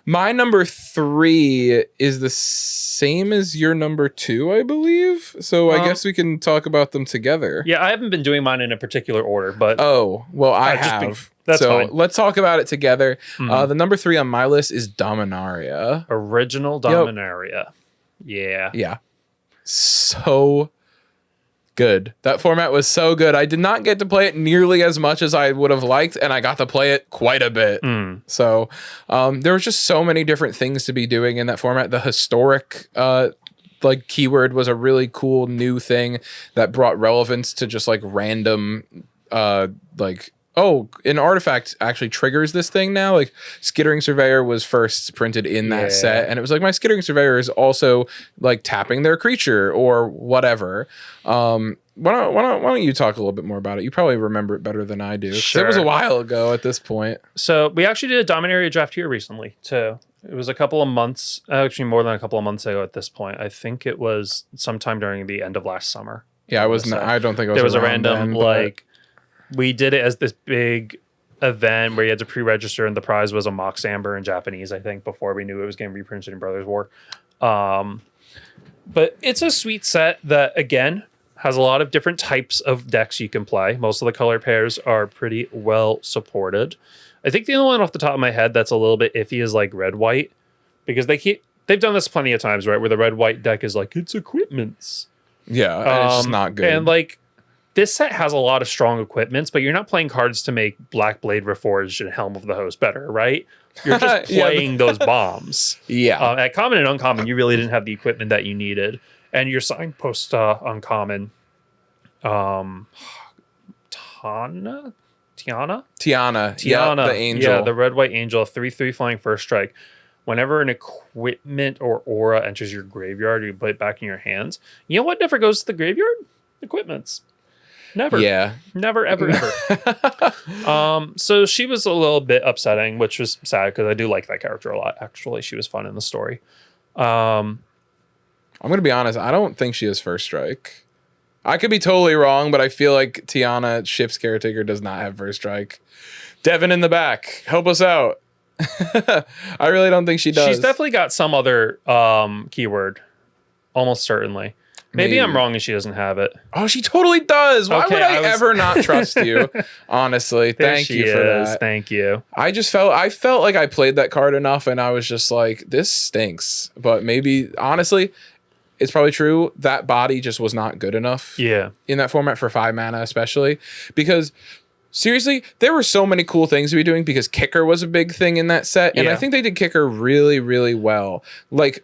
B: My number 3 is the same as your number 2, I believe. So I guess we can talk about them together.
A: Yeah, I haven't been doing mine in a particular order, but
B: oh, well, I have.
A: That's
B: so
A: fine.
B: Let's talk about it together. The number 3 on my list is Dominaria.
A: Original Dominaria.
B: Yep. Yeah. So good. That format was so good. I did not get to play it nearly as much as I would have liked, and I got to play it quite a bit. So there was just so many different things to be doing in that format. The historic like keyword was a really cool new thing that brought relevance to just like random like, oh, an artifact actually triggers this thing now. Like Skittering Surveyor was first printed in that set, and it was like my Skittering Surveyor is also like tapping their creature or whatever. Why don't you talk a little bit more about it? You probably remember it better than I do.
A: Sure.
B: It was a while ago at this point.
A: So we actually did a Dominaria draft here recently too. It was a couple of months, actually more than a couple of months ago at this point. I think it was sometime during the end of last summer.
B: Yeah, I was. I don't think I was.
A: There was a random
B: then,
A: like. We did it as this big event where you had to pre-register, and the prize was a Mox Amber in Japanese, I think, before we knew it was getting reprinted in Brothers War. But it's a sweet set that, again, has a lot of different types of decks you can play. Most of the color pairs are pretty well supported. I think the only one off the top of my head that's a little bit iffy is like red-white, because they've done this plenty of times, right? Where the red-white deck is like, it's equipments.
B: Yeah, and it's just not good.
A: And like, this set has a lot of strong equipments, but you're not playing cards to make Black Blade Reforged and Helm of the Host better, right? You're just playing those bombs.
B: Yeah.
A: At common and uncommon, you really didn't have the equipment that you needed. And your signpost uncommon, Tiana,
B: yeah, the angel.
A: Yeah, the red-white angel, 3/3 flying first strike. Whenever an equipment or aura enters your graveyard, you put it back in your hands. You know what never goes to the graveyard? Equipments. Never.
B: Yeah.
A: Never, ever, ever. So she was a little bit upsetting, which was sad because I do like that character a lot. Actually, she was fun in the story.
B: I'm going to be honest. I don't think she has first strike. I could be totally wrong, but I feel like Tiana, Ship's caretaker, does not have first strike. Devin in the back, help us out. I really don't think she does.
A: She's definitely got some other keyword, almost certainly. Maybe I'm wrong and she doesn't have it.
B: Oh, she totally does. Why
A: Okay,
B: would I ever not trust you? Honestly,
A: There
B: thank
A: she
B: you for
A: is.
B: that.
A: Thank you.
B: I felt like I played that card enough, and I was just like, this stinks. But maybe, honestly, it's probably true. That body just was not good enough.
A: Yeah.
B: In that format for 5 mana, especially because. Seriously, there were so many cool things to be doing because Kicker was a big thing in that set, and I think they did Kicker really, really well. Like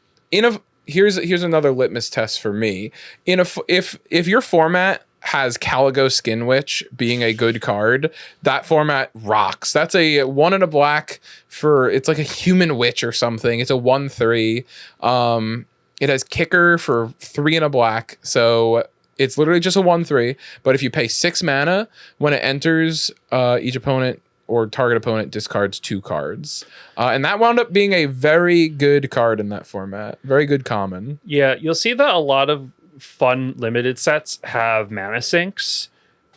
B: here's another litmus test for me. If your format has Caligo Skin Witch being a good card, that format rocks. That's a 1 and a black for it's like a human witch or something. It's a 1/3. It has Kicker for 3 and a black, so. It's literally just a 1/3, but if you pay 6 mana, when it enters, each opponent or target opponent discards 2 cards. And that wound up being a very good card in that format. Very good common.
A: Yeah, you'll see that a lot of fun limited sets have mana sinks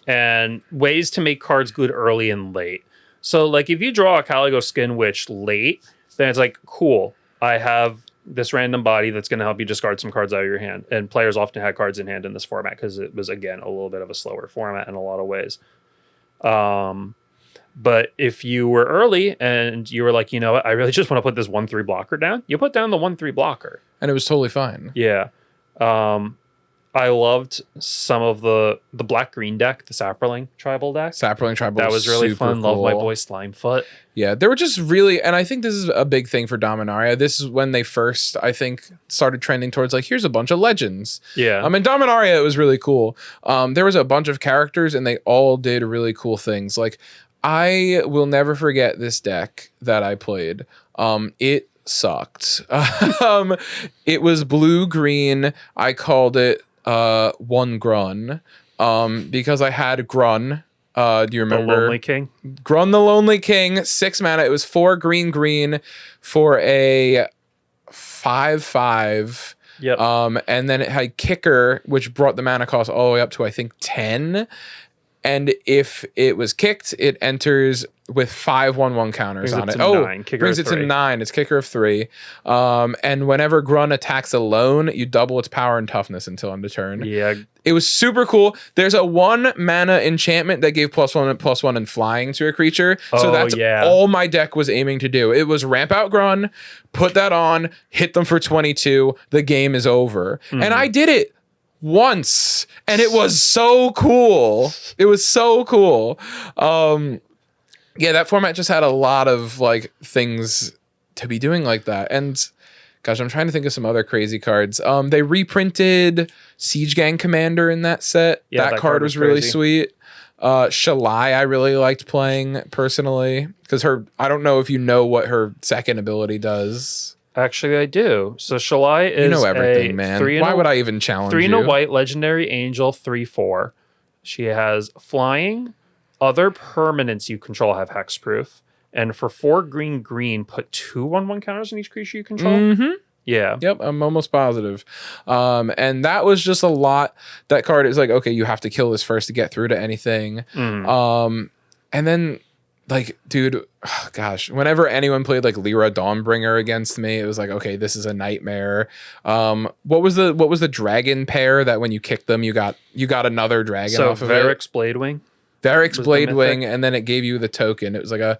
A: and ways to make cards good early and late. So, like, if you draw a Caligo Skin Witch late, then it's like, cool, I have this random body that's going to help you discard some cards out of your hand. And players often had cards in hand in this format because it was, again, a little bit of a slower format in a lot of ways. But if you were early and you were like, you know what, I really just want to put this 1/3 blocker down, you put down the 1/3 blocker.
B: And it was totally fine.
A: Yeah. I loved some of the black-green deck, the Saproling tribal deck.
B: Saproling tribal
A: That was really fun.
B: Cool.
A: Love my boy Slimefoot.
B: Yeah, they were just really, and I think this is a big thing for Dominaria. This is when they first, I think, started trending towards like, here's a bunch of legends.
A: Yeah.
B: In Dominaria, it was really cool. There was a bunch of characters, and they all did really cool things. Like, I will never forget this deck that I played. It sucked. It was blue-green. I called it 1 Grun because I had Grun. Do you remember?
A: The Lonely King?
B: Grun the Lonely King, 6 mana. It was 4 green for a 5/5.
A: Yep.
B: And then it had Kicker, which brought the mana cost all the way up to, I think, 10. And if it was kicked, it enters with 5 1/1 counters on it. Brings it to 9. It's Kicker of 3. And whenever Grun attacks alone, you double its power and toughness until end of turn.
A: Yeah.
B: It was super cool. There's a 1 mana enchantment that gave +1/+1 and flying to a creature. So that's all my deck was aiming to do. It was ramp out Grun, put that on, hit them for 22. The game is over. And I did it once, and it was so cool. It was so cool. Yeah, that format just had a lot of like things to be doing like that. And gosh, I'm trying to think of some other crazy cards. They reprinted Siege Gang Commander in that set.
A: Yeah,
B: that card was really sweet. Shalai, I really liked playing personally because I don't know if you know what her second ability does.
A: Actually, I do. So Shalai is,
B: you know everything, man. Why would I even challenge
A: 3
B: you?
A: and a white legendary angel 3/4. She has flying. Other permanents you control have hexproof, and for 4 green, put 2 1/1 counters on each creature you control.
B: Mm-hmm.
A: Yeah.
B: Yep, I'm almost positive. And that was just a lot. That card is like, okay, you have to kill this first to get through to anything. And then, like, dude, gosh, whenever anyone played like Lyra Dawnbringer against me, it was like, okay, this is a nightmare. What was the dragon pair that when you kicked them, you got another dragon off of it?
A: Varric's Bladewing.
B: Varric's Bladewing, and then it gave you the token. It was like a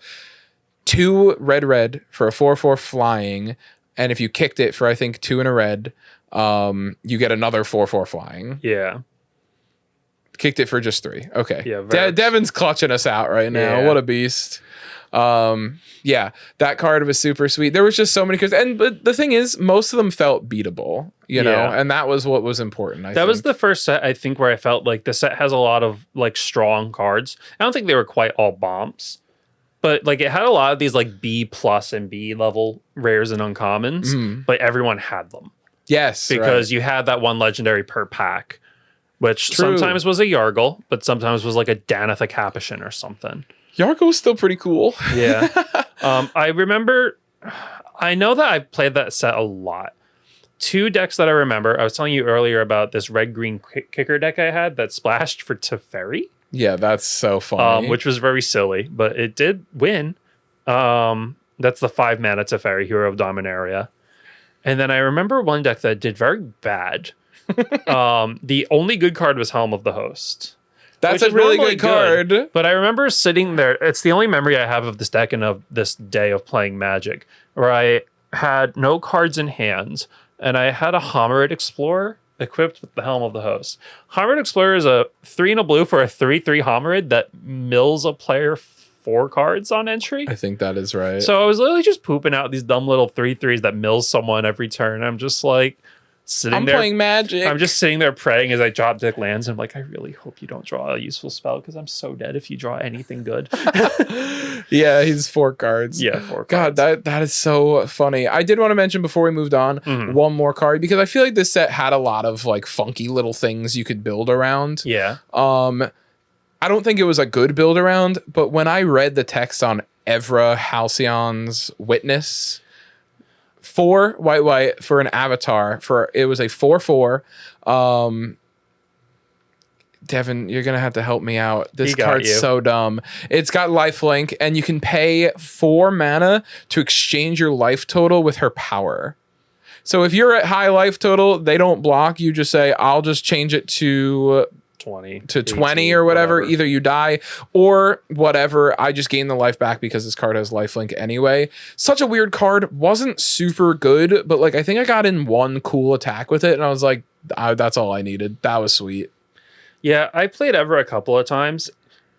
B: 2 red for a 4/4 flying. And if you kicked it for, I think, 2 and a red, you get another 4/4 flying.
A: Yeah.
B: Kicked it for just 3. Okay.
A: Yeah.
B: Devin's clutching us out right now.
A: Yeah.
B: What a beast. Yeah, that card was super sweet. There was just so many cards. But the thing is, most of them felt beatable, you know, and that was what was important. I think.
A: Was the first set, I think, where I felt like the set has a lot of like strong cards. I don't think they were quite all bombs. But like it had a lot of these like B+ and B level rares and uncommons, but everyone had them.
B: Yes.
A: Because you had that one legendary per pack, which sometimes was a Yargle, but sometimes was like a Danitha Capuchin or something.
B: Yargle was still pretty cool.
A: Yeah. I know that I've played that set a lot. 2 decks that I remember, I was telling you earlier about this red-green kicker deck I had that splashed for Teferi.
B: Yeah, that's so funny.
A: Which was very silly, but it did win. That's the 5 mana Teferi, Hero of Dominaria. And then I remember one deck that did very bad. The only good card was Helm of the Host.
B: That's
A: which
B: a
A: is
B: really
A: normally
B: good card.
A: But I remember sitting there. It's the only memory I have of this deck and of this day of playing Magic, where I had no cards in hand, and I had a Homerid Explorer equipped with the Helm of the Host. Homerid Explorer is a 3 and a blue for a 3/3 Homerid that mills a player 4 cards on entry.
B: I think that is right.
A: So I was literally just pooping out these dumb little 3/3s that mills someone every turn. I'm just like sitting there
B: playing Magic.
A: I'm just sitting there praying as I drop deck lands. I'm like, I really hope you don't draw a useful spell because I'm so dead if you draw anything good.
B: Yeah, he's 4 cards.
A: Yeah, 4
B: God,
A: cards.
B: that is so funny. I did want to mention before we moved on one more card because I feel like this set had a lot of like funky little things you could build around.
A: Yeah.
B: I don't think it was a good build around, but when I read the text on Evra Halcyon's Witness, 4 white for an avatar, it was a 4/4. Devin, you're gonna have to help me out. This card's so dumb. It's got lifelink, and you can pay 4 mana to exchange your life total with her power. So if you're at high life total, they don't block. You just say, I'll just change it to
A: 20
B: or whatever. Either you die or whatever. I just gain the life back because this card has lifelink anyway. Such a weird card. Wasn't super good, but like I think I got in 1 cool attack with it, and I was like, that's all I needed. That was sweet.
A: Yeah, I played Ever a couple of times.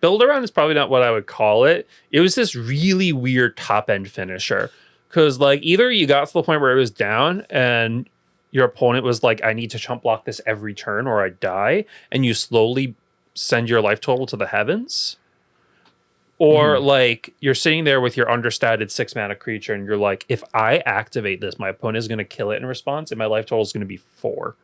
A: Build around is probably not what I would call it. It was this really weird top end finisher. Because like either you got to the point where it was down and your opponent was like, I need to chump block this every turn or I die, and you slowly send your life total to the heavens. Or like you're sitting there with your understated 6 mana creature and you're like, if I activate this, my opponent is going to kill it in response and my life total is going to be 4.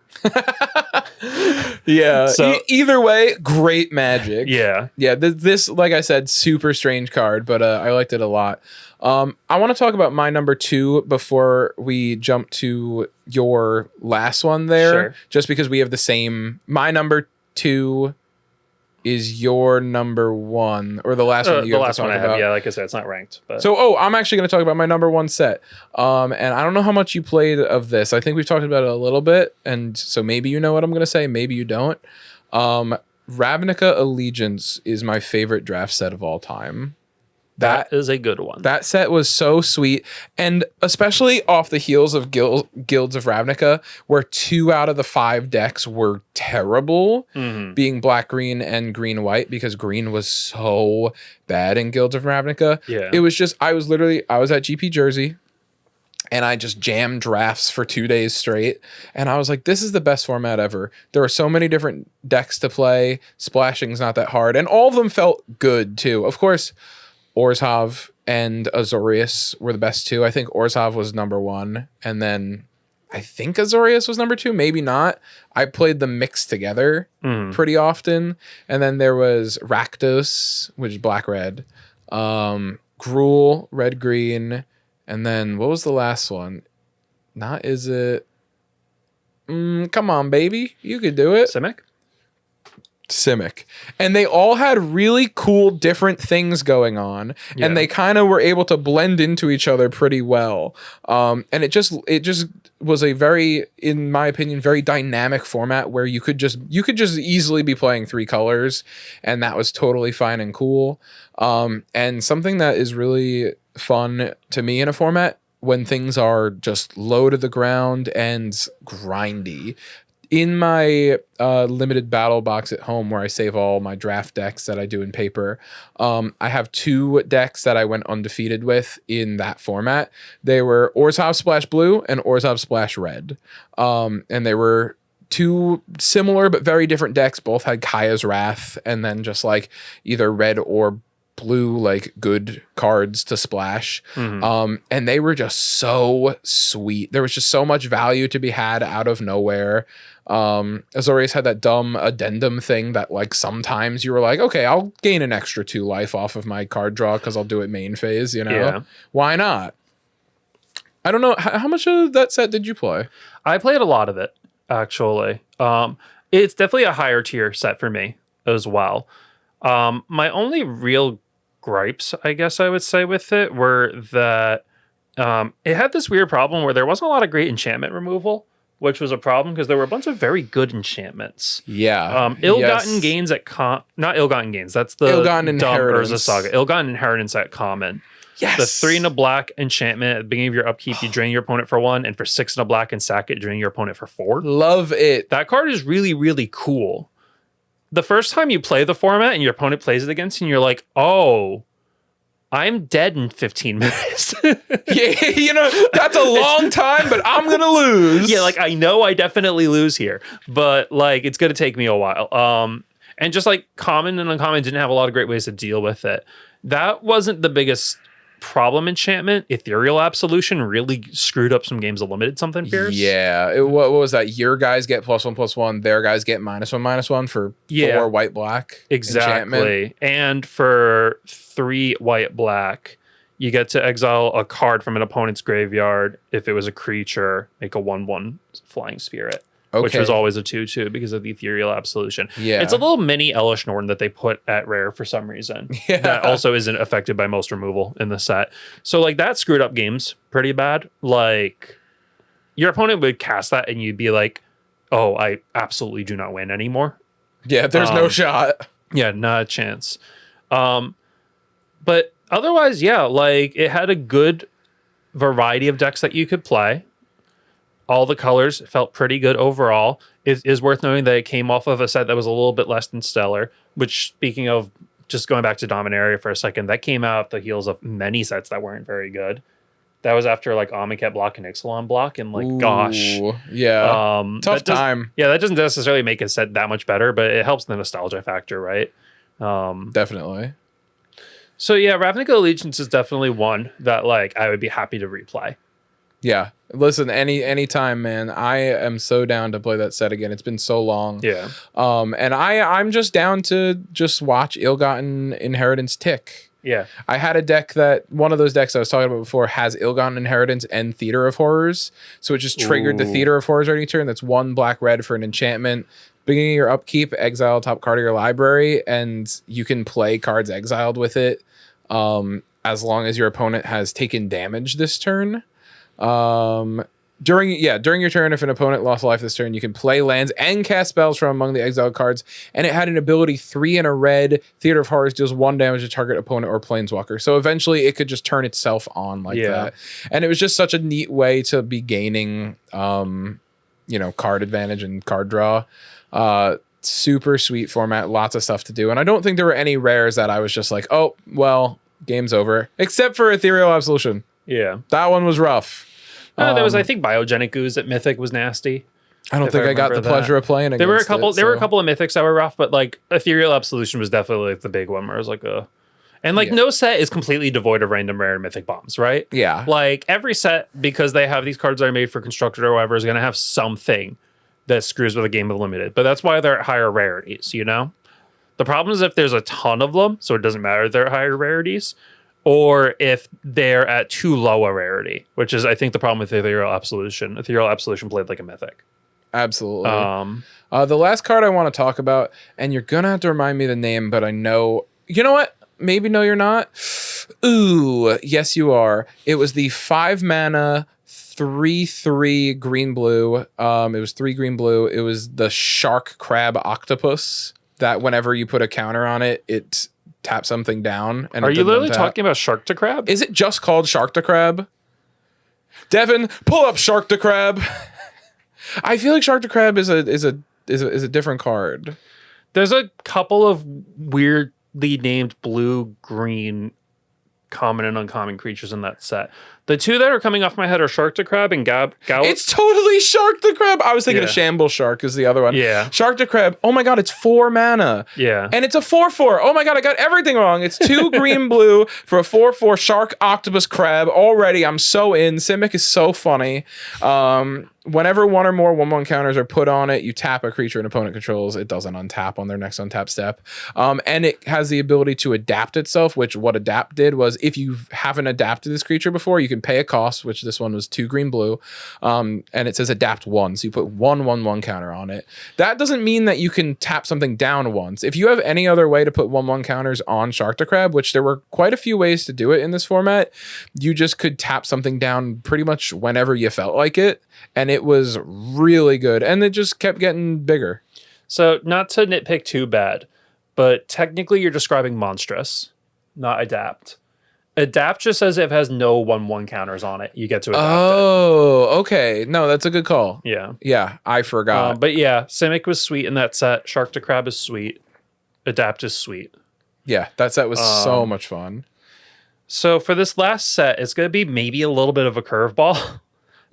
B: Yeah.
A: So,
B: either way, great Magic.
A: Yeah.
B: Yeah. This, like I said, super strange card, but I liked it a lot. I want to talk about my number 2 before we jump to your last one there.
A: Sure.
B: Just because we have the same. My number 2 is your number 1, or the last one that you
A: the
B: have
A: last
B: to talk
A: one I have.
B: about.
A: Yeah, like I said, it's not ranked. But
B: So, I'm actually going to talk about my number 1 set. And I don't know how much you played of this. I think we've talked about it a little bit, and so maybe you know what I'm going to say, maybe you don't. Ravnica Allegiance is my favorite draft set of all time.
A: that is a good one.
B: That set was so sweet, and especially off the heels of Guilds of Ravnica, where 2 out of the 5 decks were terrible, being black, green, and green, white, because green was so bad in Guilds of Ravnica.
A: Yeah.
B: It was just, I was at GP Jersey, and I just jammed drafts for 2 days straight. And I was like, this is the best format ever. There are so many different decks to play. Splashing's not that hard. And all of them felt good too. Of course, Orzhov and Azorius were the best 2. I think Orzhov was number 1. And then I think Azorius was number 2. Maybe not. I played them mixed together pretty often. And then there was Rakdos, which is black-red. Gruul, red-green. And then what was the last one? Not is it? Come on, baby. You could do it. Simic. And they all had really cool different things going on, and they kind of were able to blend into each other pretty well. And it just was a very, in my opinion, very dynamic format where you could just easily be playing 3 colors, and that was totally fine and cool. And something that is really fun to me in a format when things are just low to the ground and grindy. In my limited battle box at home where I save all my draft decks that I do in paper, I have 2 decks that I went undefeated with in that format. They were Orzhov Splash Blue and Orzhov Splash Red. And they were 2 similar but very different decks. Both had Kaya's Wrath and then just like either red or blue, like good cards to splash. And they were just so sweet. There was just so much value to be had out of nowhere. Azorius had that dumb addendum thing that like sometimes you were like, okay, I'll gain an extra 2 life off of my card draw because I'll do it main phase, you know?
A: Yeah.
B: Why not? I don't know. How much of that set did you play?
A: I played a lot of it, actually. It's definitely a higher tier set for me as well. My only real gripes, I guess I would say, with it were that it had this weird problem where there wasn't a lot of great enchantment removal. which was a problem because there were a bunch of very good enchantments.
B: Yeah.
A: Ill-gotten gains at not ill-gotten gains. That's the
B: Ill-gotten
A: dumb
B: inheritance.
A: Urza Saga. Ill-gotten inheritance at common.
B: Yes.
A: The 3 and a black enchantment at the beginning of your upkeep, you drain your opponent for 1, and for 6 and a black and sack it, drain your opponent for 4.
B: Love it.
A: That card is really, really cool. The first time you play the format and your opponent plays it against you, and you're like, oh, I'm dead in 15 minutes.
B: Yeah, you know, that's a long time, but I'm going to lose.
A: Yeah, like I know I definitely lose here, but like it's going to take me a while. And just like common and uncommon didn't have a lot of great ways to deal with it. That wasn't the biggest problem enchantment. Ethereal Absolution really screwed up some games of limited something fierce.
B: Yeah. What was that? Your guys get +1/+1. Their guys get -1/-1 for 4 white black.
A: Exactly. And for 3 white black, you get to exile a card from an opponent's graveyard. If it was a creature, make a 1/1 flying spirit.
B: Okay.
A: Which was always a 2/2 because of the Ethereal Absolution.
B: Yeah.
A: It's a little mini Elish Norn that they put at rare for some reason.
B: Yeah.
A: That also isn't affected by most removal in the set. So like that screwed up games pretty bad. Like your opponent would cast that and you'd be like, oh, I absolutely do not win anymore.
B: Yeah, there's no shot.
A: Yeah, not a chance. But otherwise, yeah, like it had a good variety of decks that you could play. All the colors felt pretty good overall. It is worth noting that it came off of a set that was a little bit less than stellar, which, speaking of just going back to Dominaria for a second, that came out at the heels of many sets that weren't very good. That was after like Amonkhet block and Ixalan block, and like, gosh.
B: Yeah. Tough time.
A: Yeah, that doesn't necessarily make a set that much better, but it helps the nostalgia factor, right?
B: Definitely.
A: So yeah, Ravnica Allegiance is definitely one that like I would be happy to replay.
B: Yeah. Listen, any time, man. I am so down to play that set again. It's been so long.
A: Yeah.
B: And I'm just down to just watch Ill-Gotten Inheritance tick.
A: Yeah.
B: I had a deck that one of those decks I was talking about before has Ill-Gotten Inheritance and Theater of Horrors. So it just triggered the Theater of Horrors any turn. That's 1 black-red for an enchantment. Beginning of your upkeep, exile top card of your library, and you can play cards exiled with it as long as your opponent has taken damage this turn. During your turn, if an opponent lost life this turn, you can play lands and cast spells from among the exiled cards. And it had an ability 3 and a red. Theater of Horrors deals 1 damage to target opponent or planeswalker. So eventually it could just turn itself on like that. And it was just such a neat way to be gaining, card advantage and card draw. Super sweet format, lots of stuff to do. And I don't think there were any rares that I was just like, oh, well, game's over. Except for Ethereal Absolution.
A: Yeah.
B: That one was rough.
A: There was, I think, Biogenic Ooze at Mythic was nasty.
B: I don't think I got the pleasure of playing against
A: there were a couple.
B: it,
A: There were a couple of Mythics that were rough, but like Ethereal Absolution was definitely like the big one where it was like no set is completely devoid of random rare and mythic bombs, right?
B: Yeah.
A: Like every set, because they have these cards that are made for constructed or whatever, is going to have something that screws with a game of limited. But that's why they're at higher rarities, you know? The problem is if there's a ton of them, so it doesn't matter if they're at higher rarities, or if they're at too low a rarity, which is, I think, the problem with Ethereal Absolution. Ethereal Absolution played like a mythic.
B: Absolutely. The last card I want to talk about, and you're going to have to remind me the name, but I know... You know what? Maybe no, you're not. Ooh, yes, you are. It was the 5 mana, 3/3 green-blue. It was 3 green-blue. It was the Shark Crab Octopus that whenever you put a counter on it, it... tap something down. And
A: are you literally talking about Shark to Crab?
B: Is it just called Shark to Crab? Devin, pull up Shark to Crab. I feel like Shark to Crab is a different card.
A: There's a couple of weirdly named blue-green common and uncommon creatures in that set. The 2 that are coming off my head are Shark to Crab and Gallop.
B: It's totally Shark to Crab. I was thinking of Shambles Shark is the other one.
A: Yeah.
B: Shark to Crab. Oh my god, it's 4 mana.
A: Yeah.
B: And it's a 4/4. Oh my god, I got everything wrong. It's 2 green blue for a 4/4 Shark Octopus Crab. Already, I'm so in. Simic is so funny. Whenever 1 or more 1/1 counters are put on it, you tap a creature an opponent controls. It doesn't untap on their next untap step. And it has the ability to adapt itself, which what adapt did was if you haven't adapted this creature before, you can pay a cost, which this one was 2 green blue. And it says adapt 1. So you put 1/1/1 counter on it. That doesn't mean that you can tap something down once. If you have any other way to put 1/1 counters on Shark to Crab, which there were quite a few ways to do it in this format, you just could tap something down pretty much whenever you felt like it. And and it was really good. And it just kept getting bigger.
A: So not to nitpick too bad, but technically you're describing monstrous, not adapt. Adapt just says it has no 1/1 counters on it. You get to adapt it.
B: Oh, okay. No, that's a good call.
A: Yeah.
B: Yeah, I forgot.
A: But yeah, Simic was sweet in that set. Shark to Crab is sweet. Adapt is sweet.
B: Yeah, that set was so much fun.
A: So for this last set, it's going to be maybe a little bit of a curveball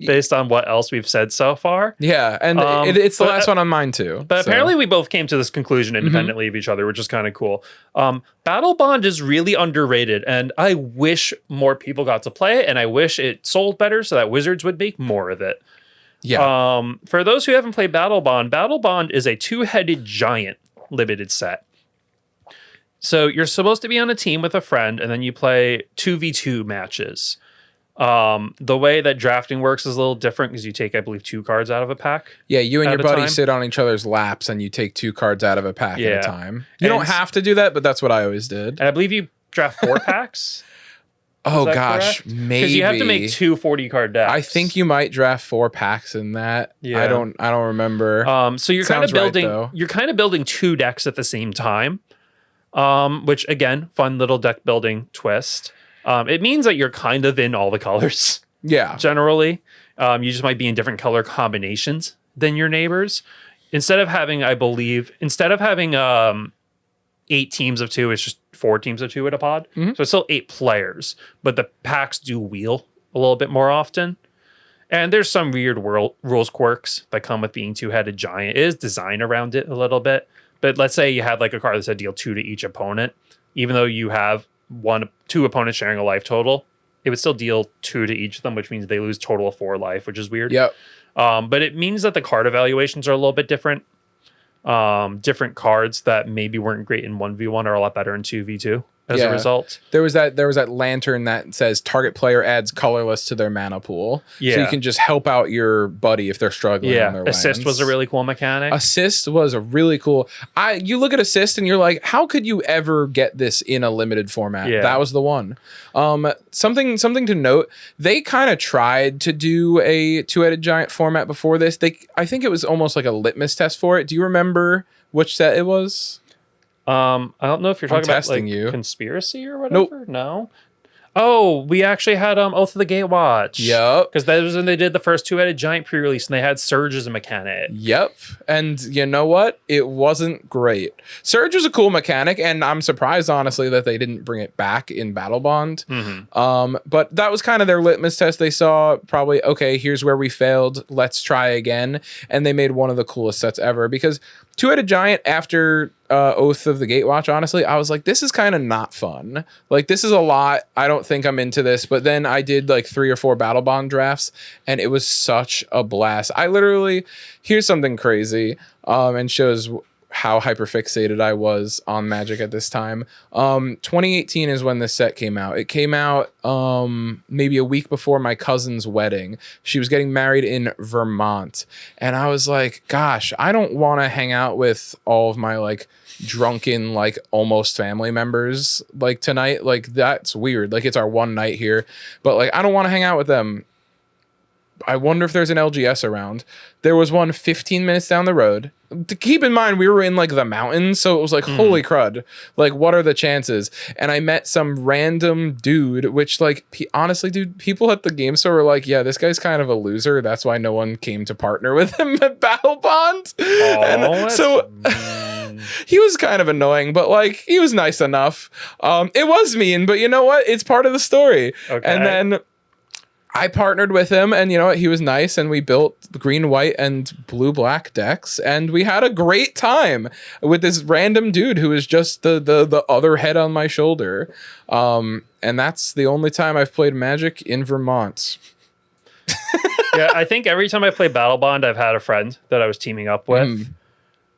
A: based on what else we've said so far.
B: Yeah, and it's the last one on mine too.
A: But apparently we both came to this conclusion independently of each other, which is kind of cool. Battle Bond is really underrated, and I wish more people got to play it, and I wish it sold better so that Wizards would make more of it.
B: Yeah.
A: For those who haven't played Battle Bond is a two-headed giant limited set. So you're supposed to be on a team with a friend, and then you play 2v2 matches. The way that drafting works is a little different because you take, I believe, 2 cards out of a pack.
B: Yeah, you and your buddy
A: time.
B: sit on each other's laps, and you take 2 cards out of a pack at a time. You
A: And
B: don't have to do that, but that's what I always did.
A: And I believe you draft 4 packs.
B: Oh gosh, maybe.
A: Because you have to make 2 40-card decks.
B: I think you might draft 4 packs in that.
A: Yeah.
B: I don't remember.
A: So you're kind of building you're kind of building 2 decks at the same time. Which again, fun little deck building twist. It means that you're kind of in all the colors.
B: Yeah.
A: Generally. You just might be in different color combinations than your neighbors. Instead of having 8 teams of 2, it's just 4 teams of 2 at a pod. So it's still 8 players, but the packs do wheel a little bit more often. And there's some weird rules quirks that come with being two-headed giant. It is designed around it a little bit. But let's say you had like a card that said deal 2 to each opponent. Even though you have 2 opponents sharing a life total, it would still deal 2 to each of them, which means they lose total of 4 life, which is weird.
B: Yep.
A: But it means that the card evaluations are a little bit different. Different cards that maybe weren't great in 1v1 are a lot better in 2v2 as a result.
B: There was that lantern that says target player adds colorless to their mana pool.
A: Yeah.
B: So you can just help out your buddy if they're struggling on their
A: Assist
B: lands.
A: was a really cool mechanic.
B: Assist was a really cool. You look at assist and you're like, how could you ever get this in a limited format?
A: Yeah.
B: That was the one. Something to note, they kind of tried to do a 2-headed giant format before this. I think it was almost like a litmus test for it. Do you remember which set it was?
A: I don't know if you're talking about like conspiracy or whatever. Nope. No. Oh, we actually had Oath of the Gatewatch.
B: Yep.
A: Because that was when they did the first 2-headed giant pre-release, and they had Surge as a mechanic.
B: Yep. And you know what? It wasn't great. Surge was a cool mechanic, and I'm surprised, honestly, that they didn't bring it back in Battle Bond. But that was kind of their litmus test. They saw probably, okay, here's where we failed. Let's try again. And they made one of the coolest sets ever. Because 2-headed giant after Oath of the Gatewatch, honestly, I was like, this is kind of not fun. Like, this is a lot. I don't think I'm into this. But then I did like 3 or 4 Battle Bond drafts, and it was such a blast. I literally, here's something crazy, and shows how hyperfixated I was on Magic at this time. 2018 is when this set came out. It came out maybe a week before my cousin's wedding. She was getting married in Vermont. And I was like, gosh, I don't want to hang out with all of my like drunken, like almost family members like tonight. Like, that's weird. Like, it's our one night here. But like, I don't want to hang out with them. I wonder if there's an LGS around. There was one 15 minutes down the road. To keep in mind, we were in like the mountains, so it was like, holy crud. Like, what are the chances? And I met some random dude, which like, honestly, dude, people at the game store were like, yeah, this guy's kind of a loser. That's why no one came to partner with him at Battle Bond. And so he was kind of annoying, but like, he was nice enough. It was mean, but you know what? It's part of the story. Okay. And then I partnered with him, and you know what? He was nice, and we built green, white, and blue-black decks, and we had a great time with this random dude who was just the other head on my shoulder. And that's the only time I've played Magic in Vermont.
A: Yeah, I think every time I play Battle Bond, I've had a friend that I was teaming up with.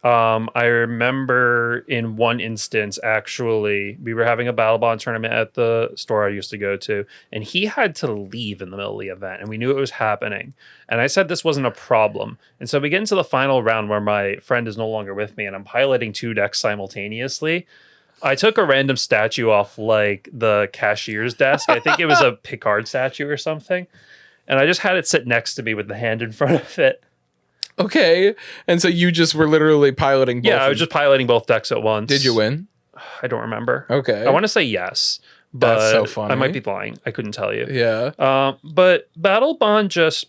A: I remember in one instance, actually, we were having a Battle Bond tournament at the store I used to go to, and he had to leave in the middle of the event, and we knew it was happening. And I said this wasn't a problem. And so we get into the final round where my friend is no longer with me, and I'm piloting 2 decks simultaneously. I took a random statue off like the cashier's desk. I think it was a Picard statue or something. and I just had it sit next to me with the hand in front of it.
B: Okay. And so you just were literally piloting both.
A: Yeah, I was just piloting both decks at once.
B: Did you win?
A: I don't remember.
B: Okay.
A: I want to say yes, but
B: That's so funny.
A: I might be lying. I couldn't tell you.
B: Yeah.
A: But Battle Bond just...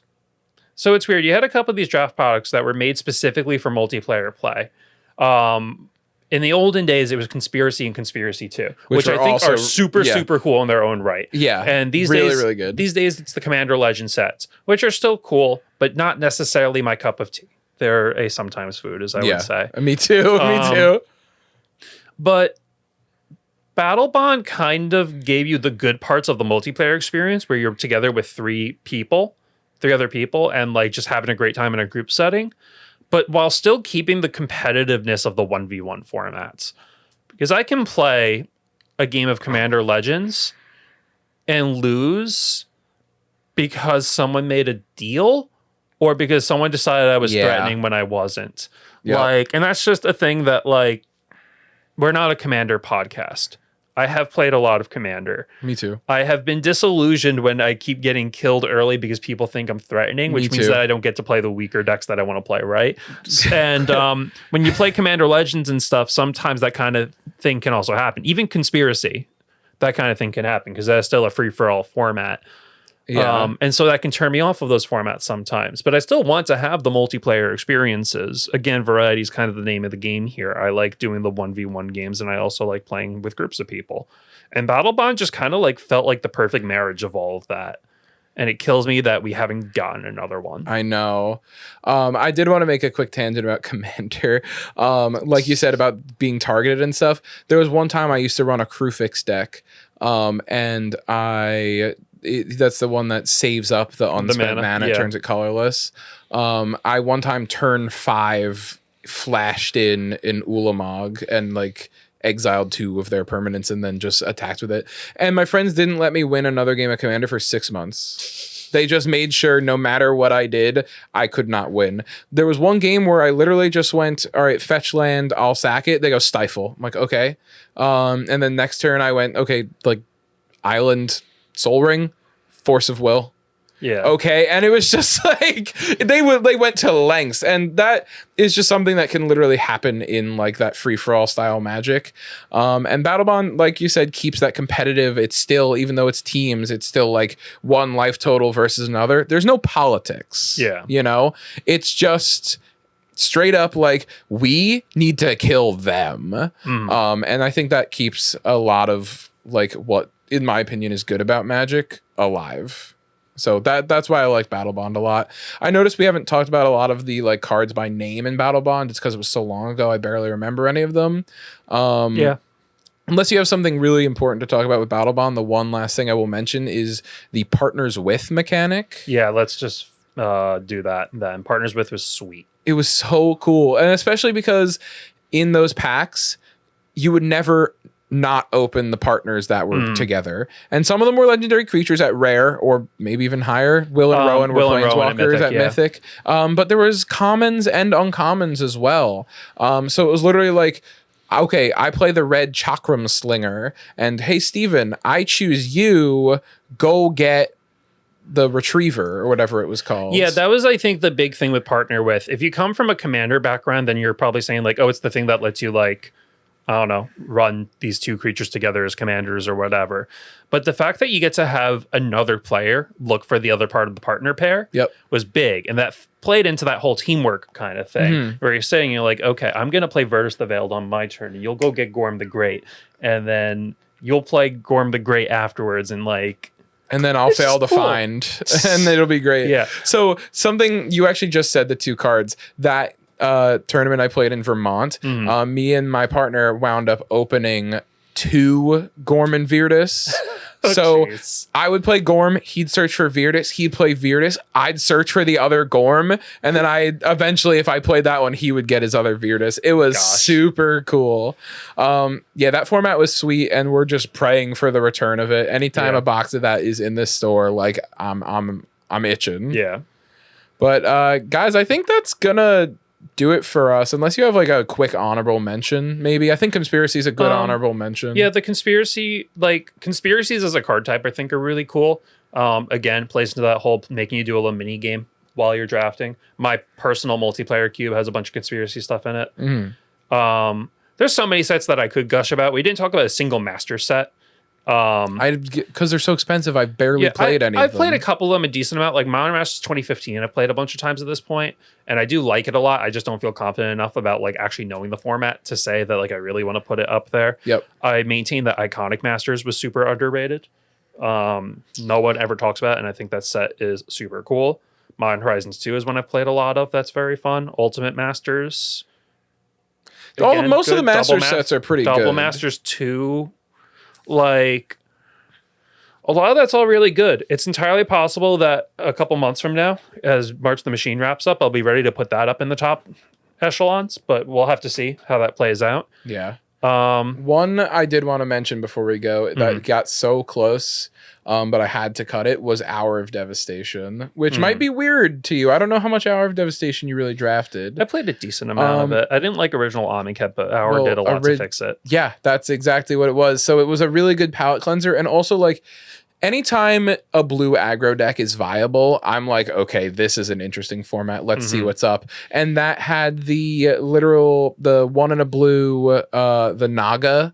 A: So it's weird. You had a couple of these draft products that were made specifically for multiplayer play. In the olden days, it was Conspiracy and Conspiracy 2, which I think are super cool in their own right.
B: Yeah.
A: And these
B: really,
A: days,
B: really good.
A: These days, it's the Commander Legend sets, which are still cool, but not necessarily my cup of tea. They're a sometimes food, as I would say.
B: Me too. Me too.
A: But Battle Bond kind of gave you the good parts of the multiplayer experience where you're together with three other people, and like just having a great time in a group setting, but while still keeping the competitiveness of the 1v1 formats. Because I can play a game of Commander Legends and lose because someone made a deal or because someone decided I was threatening when I wasn't. Yep. And that's just a thing that, like, we're not a Commander podcast. I have played a lot of Commander.
B: Me too. I
A: have been disillusioned when I keep getting killed early because people think I'm threatening, which means that I don't get to play the weaker decks that I want to play, right? And when you play Commander Legends and stuff, sometimes that kind of thing can also happen. Even Conspiracy, that kind of thing can happen because that's still a free-for-all format. Yeah. And so that can turn me off of those formats sometimes. But I still want to have the multiplayer experiences. Again, variety is kind of the name of the game here. I like doing the 1v1 games, and I also like playing with groups of people. And Battle Bond just kind of like felt like the perfect marriage of all of that. And it kills me that we haven't gotten another one.
B: I know. I did want to make a quick tangent about Commander. Like you said about being targeted and stuff. There was one time I used to run a crew fix deck, and that's the one that saves up the unspent mana, turns it colorless. I one time turn 5 flashed in Ulamog and like exiled 2 of their permanents and then just attacked with it. And my friends didn't let me win another game of Commander for 6 months. They just made sure no matter what I did, I could not win. There was one game where I literally just went, all right, fetch land, I'll sack it. They go stifle. I'm like, okay. And then next turn I went, okay, like island Soul Ring, Force of Will.
A: Yeah.
B: Okay. And it was just like they went to lengths, and that is just something that can literally happen in like that free for all style Magic. And Battle Bond, like you said, keeps that competitive. It's still, even though it's teams, it's still like one life total versus another. There's no politics.
A: Yeah.
B: You know, it's just straight up like we need to kill them. And I think that keeps a lot of like what, in my opinion, is good about Magic alive. So that's why I like Battle Bond a lot. I noticed we haven't talked about a lot of the like cards by name in Battle Bond. It's because it was so long ago I barely remember any of them. Yeah. Unless you have something really important to talk about with Battle Bond, the one last thing I will mention is the Partners With mechanic.
A: Yeah, let's just do that then. Partners With was sweet.
B: It was so cool. And especially because in those packs, you would never not open the partners that were together. And some of them were legendary creatures at rare or maybe even higher. Will and Rowan were planeswalkers at Mythic. But there was commons and uncommons as well. So it was literally like, okay, I play the red Chakram Slinger, and hey, Steven, I choose you, go get the Retriever or whatever it was called.
A: Yeah, that was, I think, the big thing with Partner With. If you come from a Commander background, then you're probably saying like, oh, it's the thing that lets you like, I don't know, run these 2 creatures together as commanders or whatever. But the fact that you get to have another player look for the other part of the partner pair was big. And that played into that whole teamwork kind of thing where you're saying, you're like, okay, I'm going to play Virtus the Veiled on my turn. And you'll go get Gorm the Great. And then you'll play Gorm the Great afterwards. And like,
B: and then I'll fail to find and it'll be great.
A: Yeah.
B: So something you actually just said, the 2 cards that tournament I played in Vermont, me and my partner wound up opening 2 Gorm and Virtus. So I would play Gorm, he'd search for Virtus, he'd play Virtus, I'd search for the other Gorm, and then I eventually, if I played that one, he would get his other Virtus. It was super cool. Yeah, that format was sweet, and we're just praying for the return of it. Anytime a box of that is in this store, like I'm itching.
A: Yeah.
B: But guys, I think that's gonna do it for us, unless you have like a quick honorable mention. Maybe I think Conspiracy is a good honorable mention.
A: Yeah, the conspiracies as a card type I think are really cool. Again, plays into that whole making you do a little mini game while you're drafting. My personal multiplayer cube has a bunch of conspiracy stuff in it. There's so many sets that I could gush about. We didn't talk about a single master set.
B: Because they're so expensive, I've barely played any of them.
A: I've played a couple of them a decent amount. Like Modern Masters 2015, I've played a bunch of times at this point, and I do like it a lot. I just don't feel confident enough about like actually knowing the format to say that like I really want to put it up there.
B: Yep.
A: I maintain that Iconic Masters was super underrated. No one ever talks about it, and I think that set is super cool. Modern Horizons 2 is one I've played a lot of. That's very fun. Ultimate Masters. Again,
B: Most of the
A: good.
B: Masters sets are pretty good.
A: Double Masters 2. Like, a lot of that's all really good. It's entirely possible that a couple months from now, as March the Machine wraps up, I'll be ready to put that up in the top echelons, but we'll have to see how that plays out.
B: Yeah. One I did want to mention before we go that got so close, but I had to cut it, was Hour of Devastation, which might be weird to you. I don't know how much Hour of Devastation you really drafted.
A: I played a decent amount of it. I didn't like original Omniket, but Hour did a lot to fix it.
B: Yeah, that's exactly what it was. So it was a really good palette cleanser, and also like anytime a blue aggro deck is viable, I'm like, okay, this is an interesting format. Let's see what's up. And that had the one in a blue, the Naga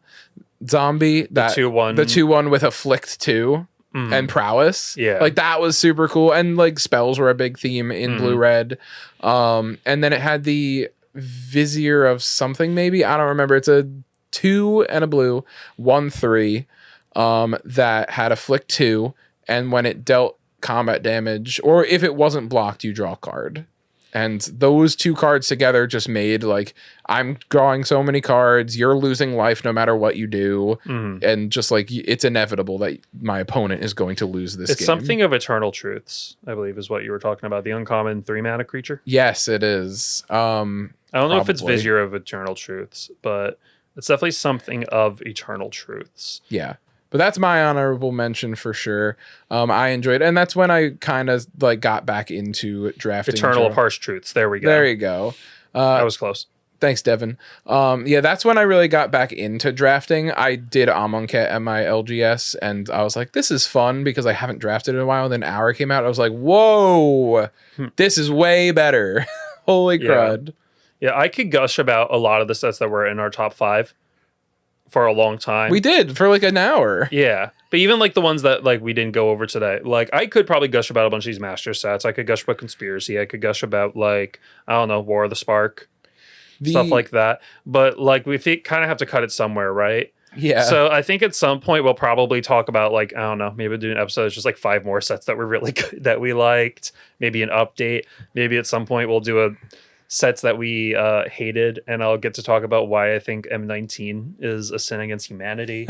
B: zombie, that the 2/1 with Afflict 2 and Prowess.
A: Yeah,
B: like that was super cool. And like spells were a big theme in blue red. And then it had the Vizier of something, maybe I don't remember. It's a 2 and a blue 1/3. That had Afflict 2, and when it dealt combat damage, or if it wasn't blocked, you draw a card. And those two cards together just made like, I'm drawing so many cards, you're losing life no matter what you do, and just like it's inevitable that my opponent is going to lose this game.
A: It's something of Eternal Truths, I believe, is what you were talking about. The uncommon 3-mana creature.
B: Yes, it is.
A: I don't know if it's Vizier of Eternal Truths, but it's definitely something of Eternal Truths.
B: Yeah. But that's my honorable mention for sure. I enjoyed it. And that's when I kind of like got back into drafting.
A: Eternal of Harsh Truths. There we go.
B: There you go.
A: That was close.
B: Thanks, Devin. Yeah, that's when I really got back into drafting. I did Amonkhet at my LGS, and I was like, this is fun because I haven't drafted in a while. And then Hour came out. I was like, whoa, this is way better. Holy crud.
A: Yeah, I could gush about a lot of the sets that were in our top 5. For a long time.
B: We did for like an hour.
A: Yeah. But even like the ones that like we didn't go over today, like I could probably gush about a bunch of these master sets. I could gush about Conspiracy. I could gush about like, I don't know, War of the Spark, stuff like that. But like we kind of have to cut it somewhere, right?
B: Yeah.
A: So I think at some point we'll probably talk about like, I don't know, maybe we'll do an episode that's just like 5 more sets that were really good that we liked. Maybe an update. Maybe at some point we'll do a sets that we hated, and I'll get to talk about why I think M19 is a sin against humanity,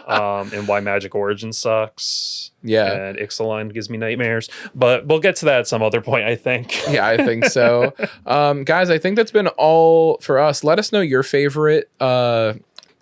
A: and why Magic Origin sucks.
B: Yeah.
A: And Ixalan gives me nightmares. But we'll get to that at some other point, I think.
B: Yeah, I think so. Guys, I think that's been all for us. Let us know your favorite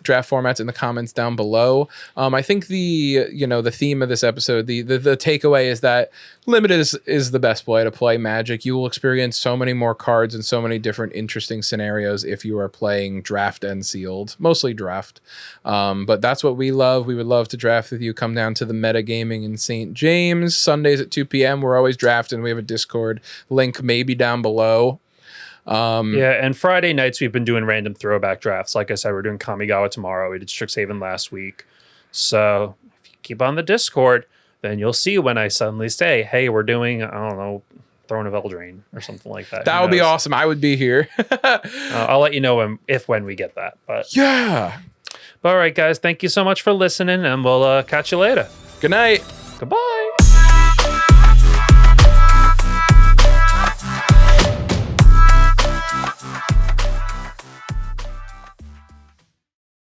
B: draft formats in the comments down below. I think the theme of this episode, the takeaway is that limited is the best way to play Magic. You will experience so many more cards and so many different interesting scenarios if you are playing draft and sealed, mostly draft. But that's what we love. We would love to draft with you. Come down to the Metagaming in St. James Sundays at 2 p.m. We're always drafting. We have a Discord link maybe down below.
A: And Friday nights we've been doing random throwback drafts. Like I said, we're doing Kamigawa tomorrow. We did Strixhaven last week. So if you keep on the Discord, then you'll see when I suddenly say, hey, we're doing, I don't know, Throne of Eldraine or something like that.
B: That would be awesome. I would be here.
A: I'll let you know when we get that. But
B: yeah.
A: But all right, guys, thank you so much for listening, and we'll catch you later.
B: Good night.
A: Goodbye.